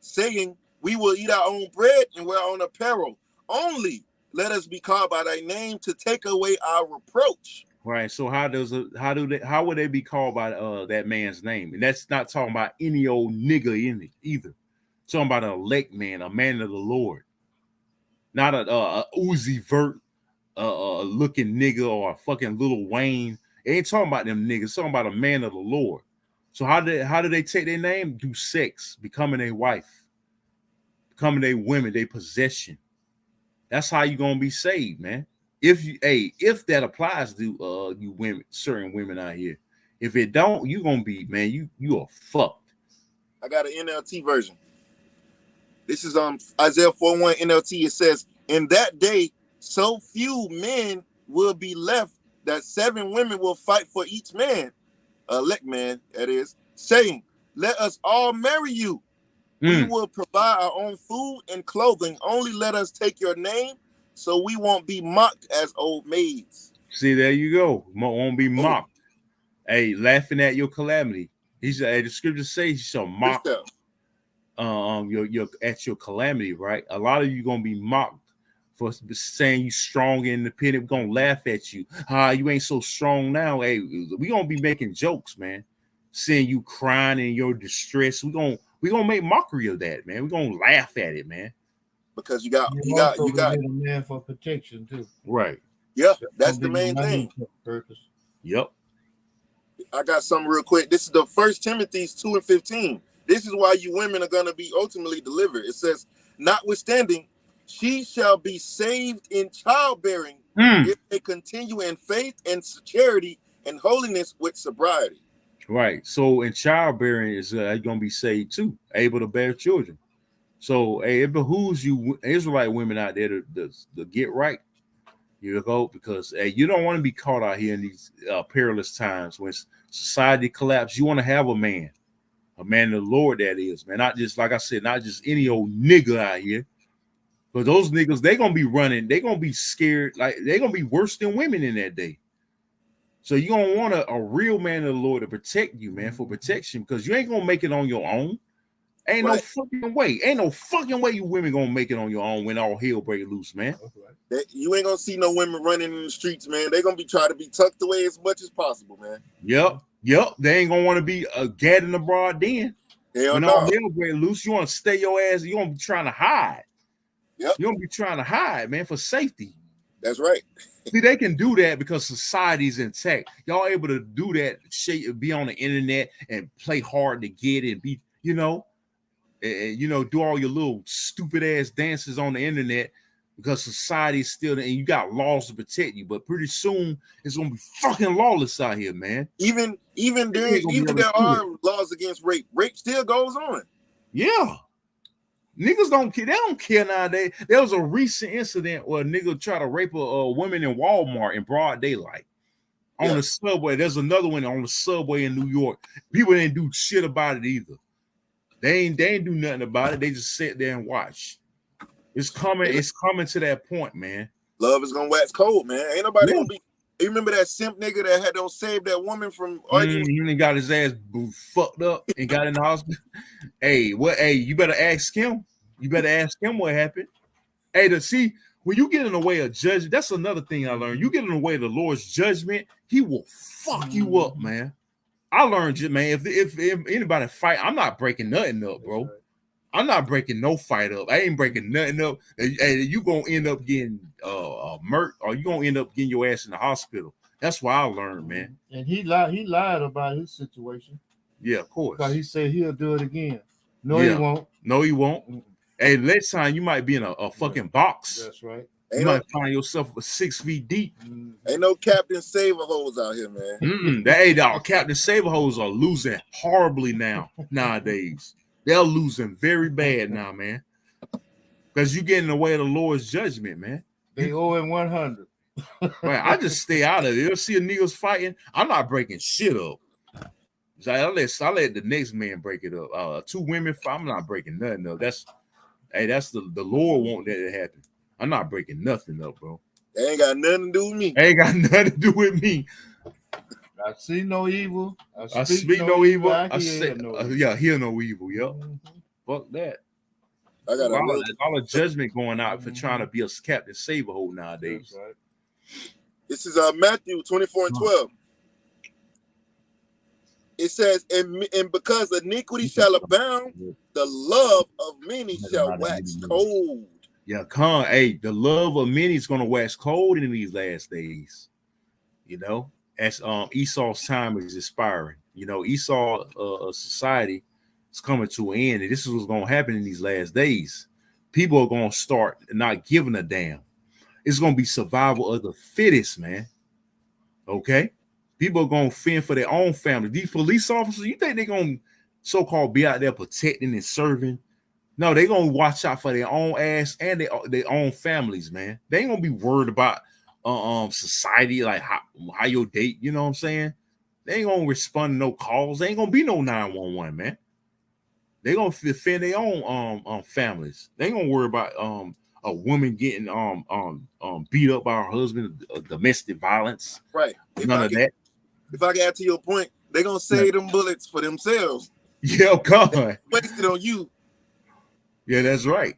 saying, we will eat our own bread and wear our own apparel. Only let us be called by thy name to take away our reproach. Right. So how would they be called by that man's name? And that's not talking about any old nigga in it either. It's talking about an elect man, a man of the Lord, not a Uzi Vert looking nigga or a fucking Lil Wayne. It ain't talking about them niggas. It's talking about a man of the Lord. So how do they take their name? Do sex, becoming a wife, becoming a women, they possession. That's how you gonna be saved, man. If that applies to you women, certain women out here. If it don't, you gonna be, man, you are fucked. I got an NLT version. This is Isaiah 4:1 NLT. It says, "In that day, so few men will be left that 7 women will fight for each man, elect man, that is, saying, let us all marry you. We will provide our own food and clothing. Only let us take your name, so we won't be mocked as old maids." See, there you go. Won't be mocked. Hey, laughing at your calamity. He said, the scripture says you shall mock your at your calamity, right? A lot of you gonna be mocked for saying you strong and independent. We're gonna laugh at you. You ain't so strong now. Hey, we gonna be making jokes, man. Seeing you crying in your distress. We gonna make mockery of that, man. We're gonna laugh at it, man. Because you got a man for protection too. Right. Yeah, that's the main thing. Purpose. Yep. I got something real quick. This is the 1 Timothy 2:15. This is why you women are gonna be ultimately delivered. It says, "Notwithstanding, she shall be saved in childbearing if they continue in faith and charity and holiness with sobriety." Right. So in childbearing is going to be saved too, able to bear children. So it behooves you Israelite women out there to get right. You go, because you don't want to be caught out here in these perilous times when society collapses. You want to have a man of the Lord, that is, man. Not just, like I said, not just any old nigga out here. But those niggas, they're going to be running. They're going to be scared. Like, they're going to be worse than women in that day. So you're going to want a real man of the Lord to protect you, man, for protection, because you ain't going to make it on your own. Ain't no fucking way. Ain't no fucking way you women going to make it on your own when all hell break loose, man. You ain't going to see no women running in the streets, man. They're going to be trying to be tucked away as much as possible, man. Yep. They ain't going to want to be gadding abroad then. When all hell break loose, you want to stay your ass. You going to be trying to hide. Yep. You don't be trying to hide, man, for safety. That's right. See, they can do that because society's intact. Y'all able to do that, be on the internet and play hard to get and be, do all your little stupid ass dances on the internet because society's still there and you got laws to protect you. But pretty soon it's gonna be fucking lawless out here, man. Even there are laws against rape. Rape still goes on. Yeah. Niggas don't care. They don't care nowadays. There was a recent incident where a nigga tried to rape a woman in Walmart in broad daylight on the subway. There's another one on the subway in New York. People didn't do shit about it either. They ain't do nothing about it. They just sat there and watched. It's coming to that point, man. Love is gonna wax cold, man. Ain't nobody gonna be. You remember that simp nigga that had to save that woman from arguing? He got his ass fucked up and got in the hospital. You better ask him. You better ask him what happened. Hey, to see when you get in the way of judgment, that's another thing I learned. You get in the way of the Lord's judgment, he will fuck you up, man. I learned it, man. If anybody fight, I'm not breaking nothing up, bro. I'm not breaking no fight up. I ain't breaking nothing up. Hey, you gonna end up getting murked, or you gonna end up getting your ass in the hospital. That's what I learned, man. And he lied about his situation. Yeah, of course. Because he said he'll do it again. He won't. No, he won't. Hey, next time you might be in a fucking box. That's right. You might find yourself 6 feet deep. Ain't no Captain Saver hoes out here, man. Captain Saver hoes are losing horribly nowadays. They're losing very bad now, man. Because you get in the way of the Lord's judgment, man. They owe him 100. Right, I just stay out of it. You'll see a niggas fighting. I'm not breaking shit up. So I let the next man break it up. 2 women fight. I'm not breaking nothing up. That's the Lord won't let it happen. I'm not breaking nothing up, bro. They ain't got nothing to do with me. Ain't got nothing to do with me. I see no evil. I speak no evil. I hear no evil. Hear no evil. Yep. Fuck that. I got all the judgment going out for trying to be a Captain Saver hole nowadays. Right. This is Matthew 24:12. It says, and because iniquity shall abound, the love of many shall wax cold. Yeah, the love of many is gonna wax cold in these last days. You know, as Esau's time is expiring. You know, Esau society is coming to an end, and this is what's gonna happen in these last days. People are gonna start not giving a damn. It's gonna be survival of the fittest, man. Okay, people are gonna fend for their own family. These police officers, you think they're gonna so-called be out there protecting and serving? No, they're gonna watch out for their own ass and their own families, man. They ain't gonna be worried about society, like how your date, you know what I'm saying? They ain't gonna respond to no calls. They ain't gonna be no 911, man. They gonna defend their own families. They ain't gonna worry about a woman getting beat up by her husband, domestic violence. Right. None of that. If I can add to your point, they're gonna save them bullets for themselves. Yeah, God. Wasted on you. Yeah, that's right.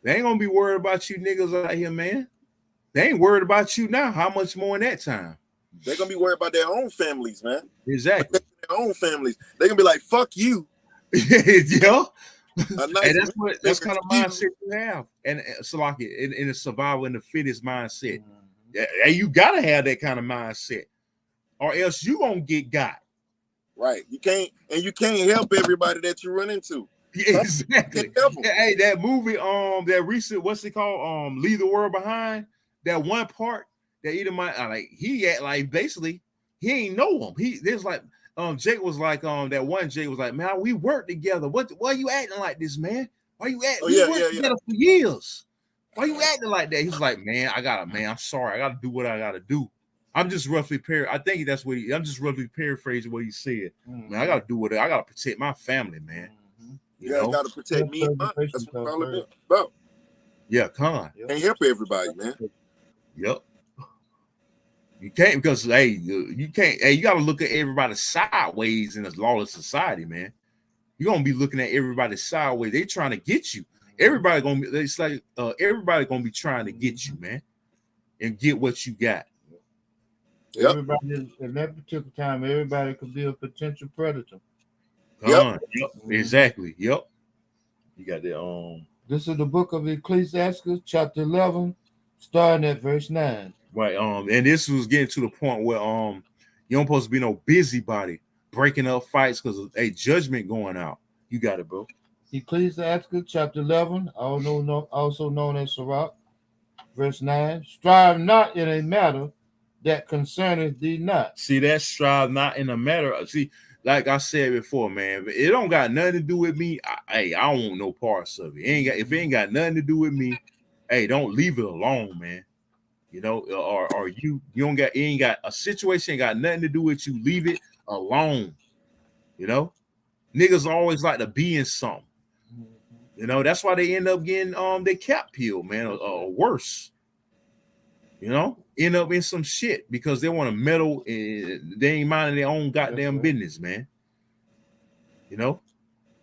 They ain't gonna be worried about you niggas out here, man. They ain't worried about you now. How much more in that time? They're gonna be worried about their own families, man. Exactly. Their own families. They're gonna be like, fuck you. Yeah. Nice, and that's kind of mindset you have. And Salaki, in the survival and the fittest mindset. And you gotta have that kind of mindset, or else you gonna get got. Right. You can't help everybody that you run into. Yeah, exactly. Hey, that movie, that recent, what's it called? Leave the World Behind. That one part that Edomite, like he act like basically he ain't know him. There's like Jake was like that one Jake was like, man, we work together. Why you acting like this, man? Why you acting? We worked together for years. Why you acting like that? He was like, man, I'm sorry, I gotta do what I gotta do. I'm just roughly I think that's what I'm just roughly paraphrasing what he said. Man, I gotta do what I gotta protect my family, man. You gotta protect me. That's what all about. Yeah, Con. Can't help everybody, man. Yep. You can't because you can't. Hey, you gotta look at everybody sideways in this lawless society, man. You're gonna be looking at everybody sideways. They trying to get you. Everybody gonna be. It's like everybody gonna be trying to get you, man, and get what you got. Everybody in that particular time, everybody could be a potential predator. Yep. Exactly. Yep. You got that. This is the book of Ecclesiastes, chapter 11, starting at verse 9. Right. And this was getting to the point where you don't supposed to be no busybody breaking up fights because of a judgment going out. You got it, bro. Ecclesiastes, chapter 11, also known as Sirach, verse 9. Strive not in a matter that concerneth thee not. See, that strive not in a matter. See, like I said before, man, it don't got nothing to do with me. I don't want no parts of it. If it ain't got nothing to do with me, hey, don't leave it alone, man. You know, or you don't got, it ain't got a situation, ain't got nothing to do with you. Leave it alone. You know, niggas always like to be in something. You know, that's why they end up getting their cap peeled, man, or worse. You know, end up in some shit because they want to meddle and they ain't minding their own goddamn business, man. You know,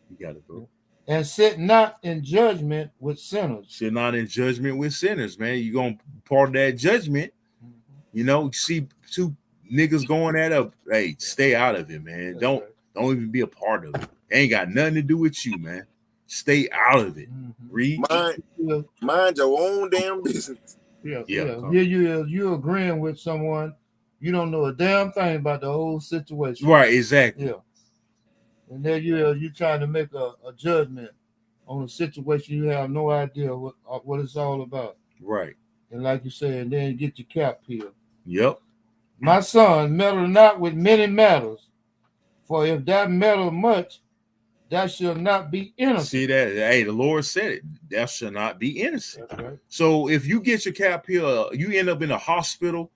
you got it, bro. And sit not in judgment with sinners. Sit not in judgment with sinners, man. You're gonna part of that judgment. You know, you see two niggas going at up. Hey, stay out of it, man. That's Don't even be a part of it. It ain't got nothing to do with you, man. Stay out of it. Read. Mind your own damn business. Yeah. You agreeing with someone, you don't know a damn thing about the whole situation. Right, exactly. Yeah. And then you trying to make a judgment on a situation you have no idea what it's all about. Right. And like you said, and then you get your cap peeled. Yep. My son, meddle not with many matters, for if that meddle much, that shall not be innocent. See that? Hey, the Lord said it. That shall not be innocent. That's right. So if you get your cap peeled, you end up in a hospital.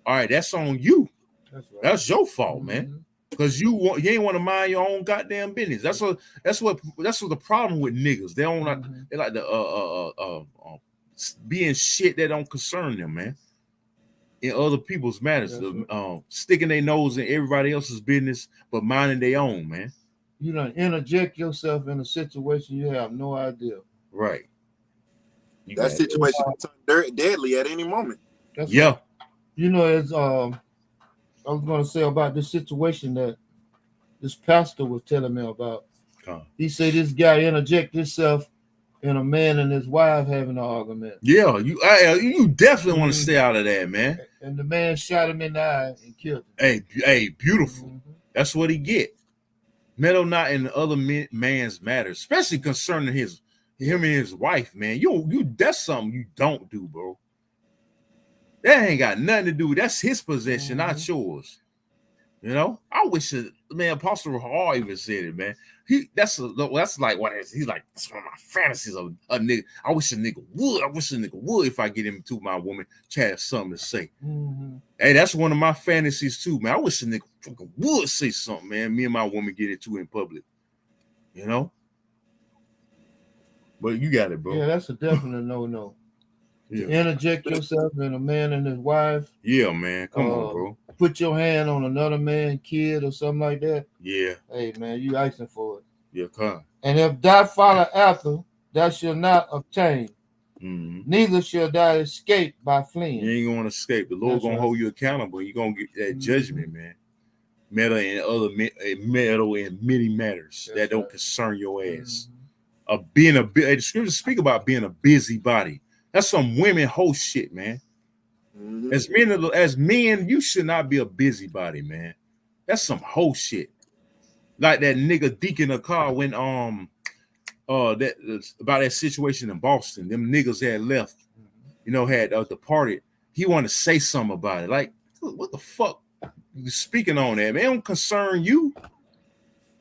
All right, that's on you. That's right. That's your fault, man. Because you ain't want to mind your own goddamn business. That's what the problem with niggas. They don't like they like to being shit that don't concern them, man. In other people's matters, sticking their nose in everybody else's business, but minding their own, man. You don't interject yourself in a situation you have no idea. Right. That situation can turn deadly at any moment. That's yeah. Right. You know, as I was going to say about this situation that this pastor was telling me about. He said this guy interjected himself in a man and his wife having an argument. Yeah, you definitely want to stay out of that, man. And the man shot him in the eye and killed him. Hey, beautiful. That's what he get. Meddle not in the other man's matters, especially concerning him and his wife, man. You that's something you don't do, bro. That ain't got nothing to do. That's his possession, not yours. You know, I wish Apostle Hall even said it, man. That's like what he's like. That's one of my fantasies of a nigga. I wish a nigga would if I get him to my woman, have something to say. Hey, that's one of my fantasies too, man. I wish a nigga fucking would say something, man. Me and my woman get into in public, you know. But you got it, bro. Yeah, that's a definite no. Yeah. Interject yourself in a man and his wife. Yeah, man. Come on, bro. Put your hand on another man's kid or something like that. Yeah. Hey, man, you asking for it. Yeah, come. And if thou follow after, thou shalt not obtain. Neither shall thou escape by fleeing. You ain't gonna escape. The Lord gonna hold you accountable. You're gonna get that judgment, man. Meddle in many matters that don't concern your ass. The scriptures speak about being a busybody. That's some women whole shit, man. As men, you should not be a busybody, man. That's some whole shit. Like that nigga Deacon Akar when that about that situation in Boston. Them niggas had left, had departed. He wanted to say something about it. Like, what the fuck? You speaking on that, man? It don't concern you.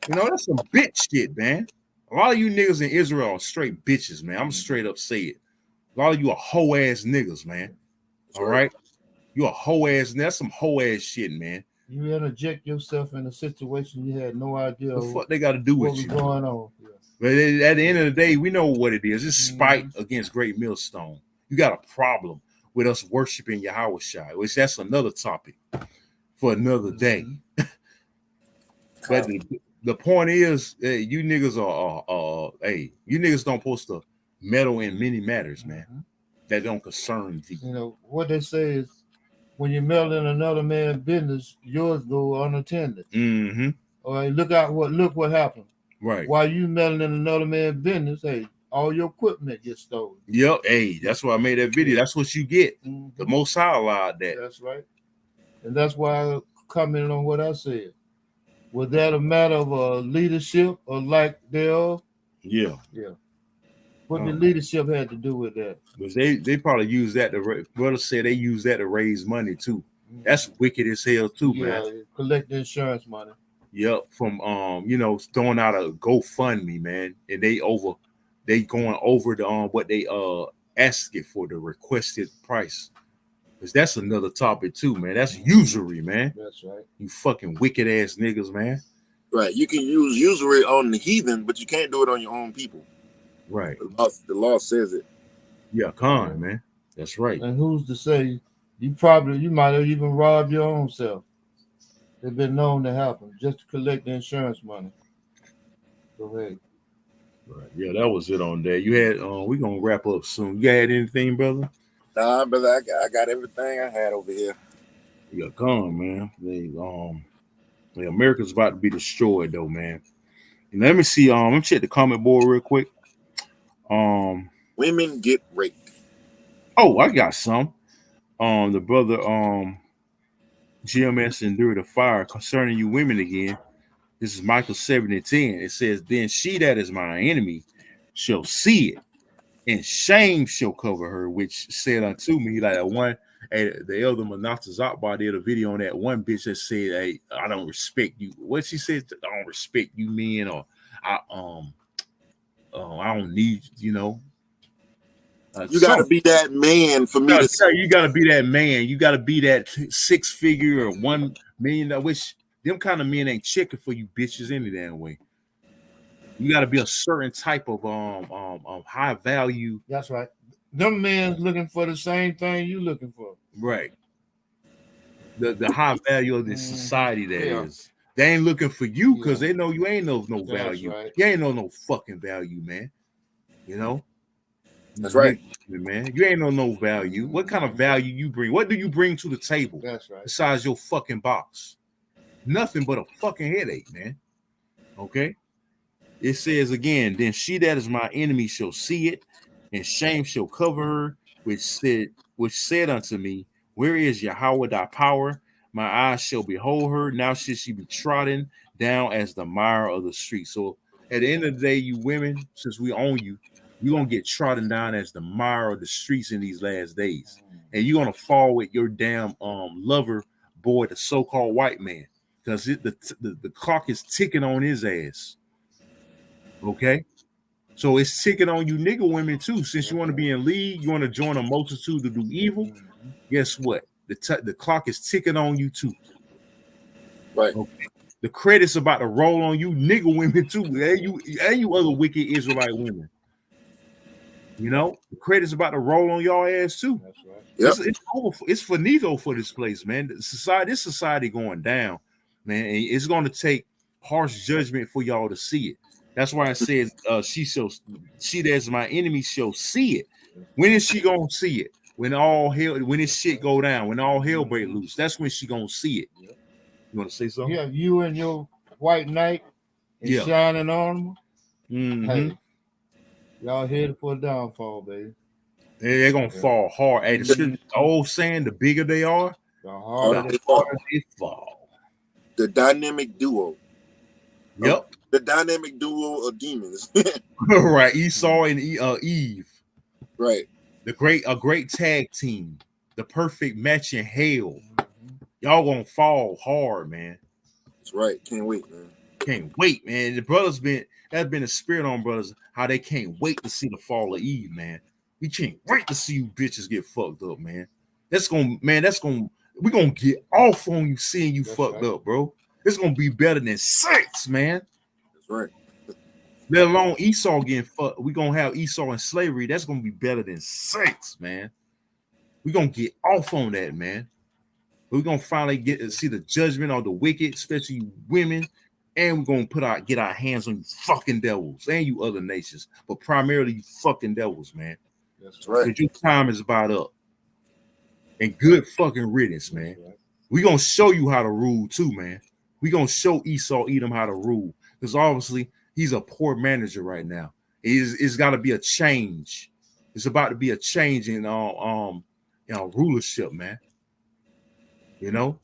That's some bitch shit, man. A lot of you niggas in Israel are straight bitches, man. I'm straight up say it. A lot of you are hoe ass niggas, man. All right, you a hoe ass. That's some hoe ass shit, man. You interject yourself in a situation you had no idea. What the fuck they got to do with you? What's going on? Yeah. But at the end of the day, we know what it is. It's spite against Great Millstone. You got a problem with us worshiping Yahweh Shai, which that's another topic for another day. But the point is, you niggas you niggas don't supposed to meddle in many matters, man. That don't concern thee. What they say is, when you meddle in another man's business, yours go unattended. All right, look what happened. Right. While you meddling in another man's business, hey, all your equipment gets stolen. Yep. Hey, that's why I made that video. That's what you get. The Most High allowed that. That's right. And that's why I commented on what I said. Was that a matter of leadership or lack thereof? Yeah. Yeah. What the leadership had to do with that? Because they probably use that brother said they use that to raise money too. That's wicked as hell too, man. Collect the insurance money. Yep, from throwing out a GoFundMe, man, and they going over the what they asking for, the requested price. Because that's another topic too, man. That's usury, man. That's right. You fucking wicked ass niggas, man. Right. You can use usury on the heathen, but you can't do it on your own people. Right. The law says it. Yeah, con, man. That's right. And who's to say you might have even robbed your own self? It's been known to happen just to collect the insurance money. Go ahead. Right. Yeah, that was it on that. You had we're gonna wrap up soon. You had anything, brother? Nah, brother, I got everything I had over here. Yeah, come, man. America's about to be destroyed though, man. And let me see. Let me check the comment board real quick. Women get raped. Oh, I got some. The brother GMS endured a fire concerning you women again. This is Michael 7:10. It says, then she that is my enemy shall see it, and shame shall cover her, which said unto me, like the elder Manasseh Zakbar did a video on that one bitch that said, hey, I don't respect you. What she said, I don't respect you men, or I don't need, you got to be that man for me you got to be that man. You got to be that 6-figure or $1 million, which them kind of men ain't checking for you bitches any damn way. You got to be a certain type of high value. That's right. Them men's looking for the same thing you looking for. Right. The high value of this society is. They ain't looking for you because they know you ain't no value. Right. You ain't no fucking value, man. That's right, man. You ain't no value. What kind of value you bring? What do you bring to the table? That's right. Besides your fucking box, nothing but a fucking headache, man. Okay. It says again, then she that is my enemy shall see it, and shame shall cover her, which said unto me, where is Yahweh thy power? My eyes shall behold her. Now should she be trodden down as the mire of the street. So at the end of the day, you women, since we own you, you're gonna get trodden down as the mire of the streets in these last days. And you're gonna fall with your damn lover boy, the so-called white man, because the clock is ticking on his ass. Okay, so it's ticking on you nigga women too. Since you want to be in league, you want to join a multitude to do evil. Guess what? The clock is ticking on you too. right. Okay. The credit's about to roll on you nigga women too. And you other wicked Israelite women. You know, the credit's about to roll on y'all ass too. That's right. Yep. It's over. It's finito for this place, man. This society going down, man. And it's going to take harsh judgment for y'all to see it. That's why I said she that's my enemy shall see it. When is she gonna see it? When this shit go down, when all hell break loose, that's when she gonna see it. You want to say something? Yeah, you and your white knight and shining armor. Mm-hmm. Hey, y'all headed for a downfall, baby. They're gonna fall hard. Hey, the old saying, the bigger they are, the harder they fall. The dynamic duo. Yep. The dynamic duo of demons. Right, Esau and Eve. Right. A great tag team. The perfect match in hell. Y'all gonna fall hard, man. That's right. Can't wait, man. Can't wait, man. The brothers that's been a spirit on brothers, how they can't wait to see the fall of Eve, man. We can't wait to see you bitches get fucked up, man. We're gonna get off on you seeing you fucked up, bro. It's gonna be better than sex, man. That's right. Let alone Esau getting fucked. We're gonna have Esau in slavery. That's gonna be better than sex, man. We're gonna get off on that, man. We're gonna finally get to see the judgment of the wicked, especially women, and we're gonna get our hands on you fucking devils and you other nations, but primarily you fucking devils, man. That's right. Because your time is about up. And good fucking riddance, man. We're gonna show you how to rule too, man. We're gonna show Esau Edom how to rule. Because obviously he's a poor manager right now. It's got to be a change. It's about to be a change in rulership, man. You know,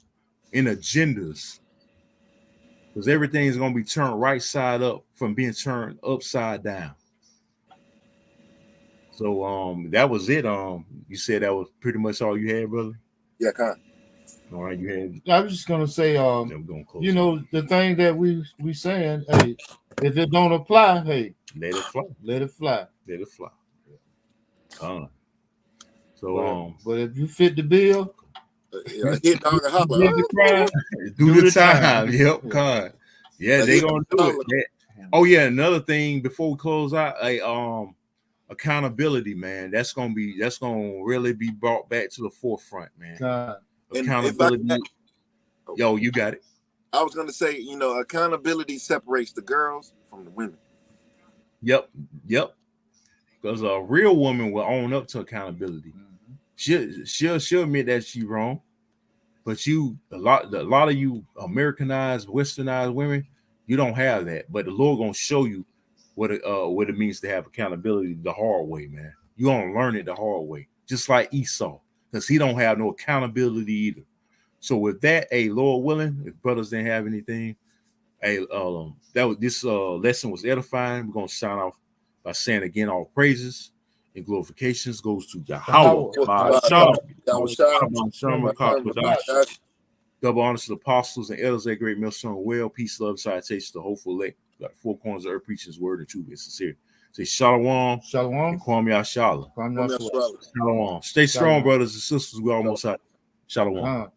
in agendas. Because everything is gonna be turned right side up from being turned upside down. So that was it. You said that was pretty much all you had, brother? Yeah, kind of. All right, you had. I was just gonna say, you know, the thing that we saying, hey, if it don't apply, hey, let it fly. Let it fly. Let it fly. But if you fit the bill, hit dog and holler. Do the time. Yep, God. Yeah, they gonna do it. Oh yeah, another thing before we close out, accountability, man. That's gonna really be brought back to the forefront, man. Accountability. Yo, you got it. I was gonna say, you know, accountability separates the girls from the women. Yep. Because a real woman will own up to accountability. She'll admit that she's wrong. But a lot of you Americanized, westernized women, you don't have that. But the Lord gonna show you what it means to have accountability the hard way, man. You gonna learn it the hard way, just like Esau, because he don't have no accountability either. So with that, Lord willing, if brothers didn't have anything, this lesson was edifying. We're gonna sign off by saying again, all praises and glorifications goes to Yahweh. Double honors to the apostles and elders, that great millstone well, peace, love, citation, the hopeful elect. Got four corners of earth, preaching his word and truth and sincere. Say shalom, and kwam yashala. Shalom. Stay strong, brothers and sisters. We almost out. Shalom.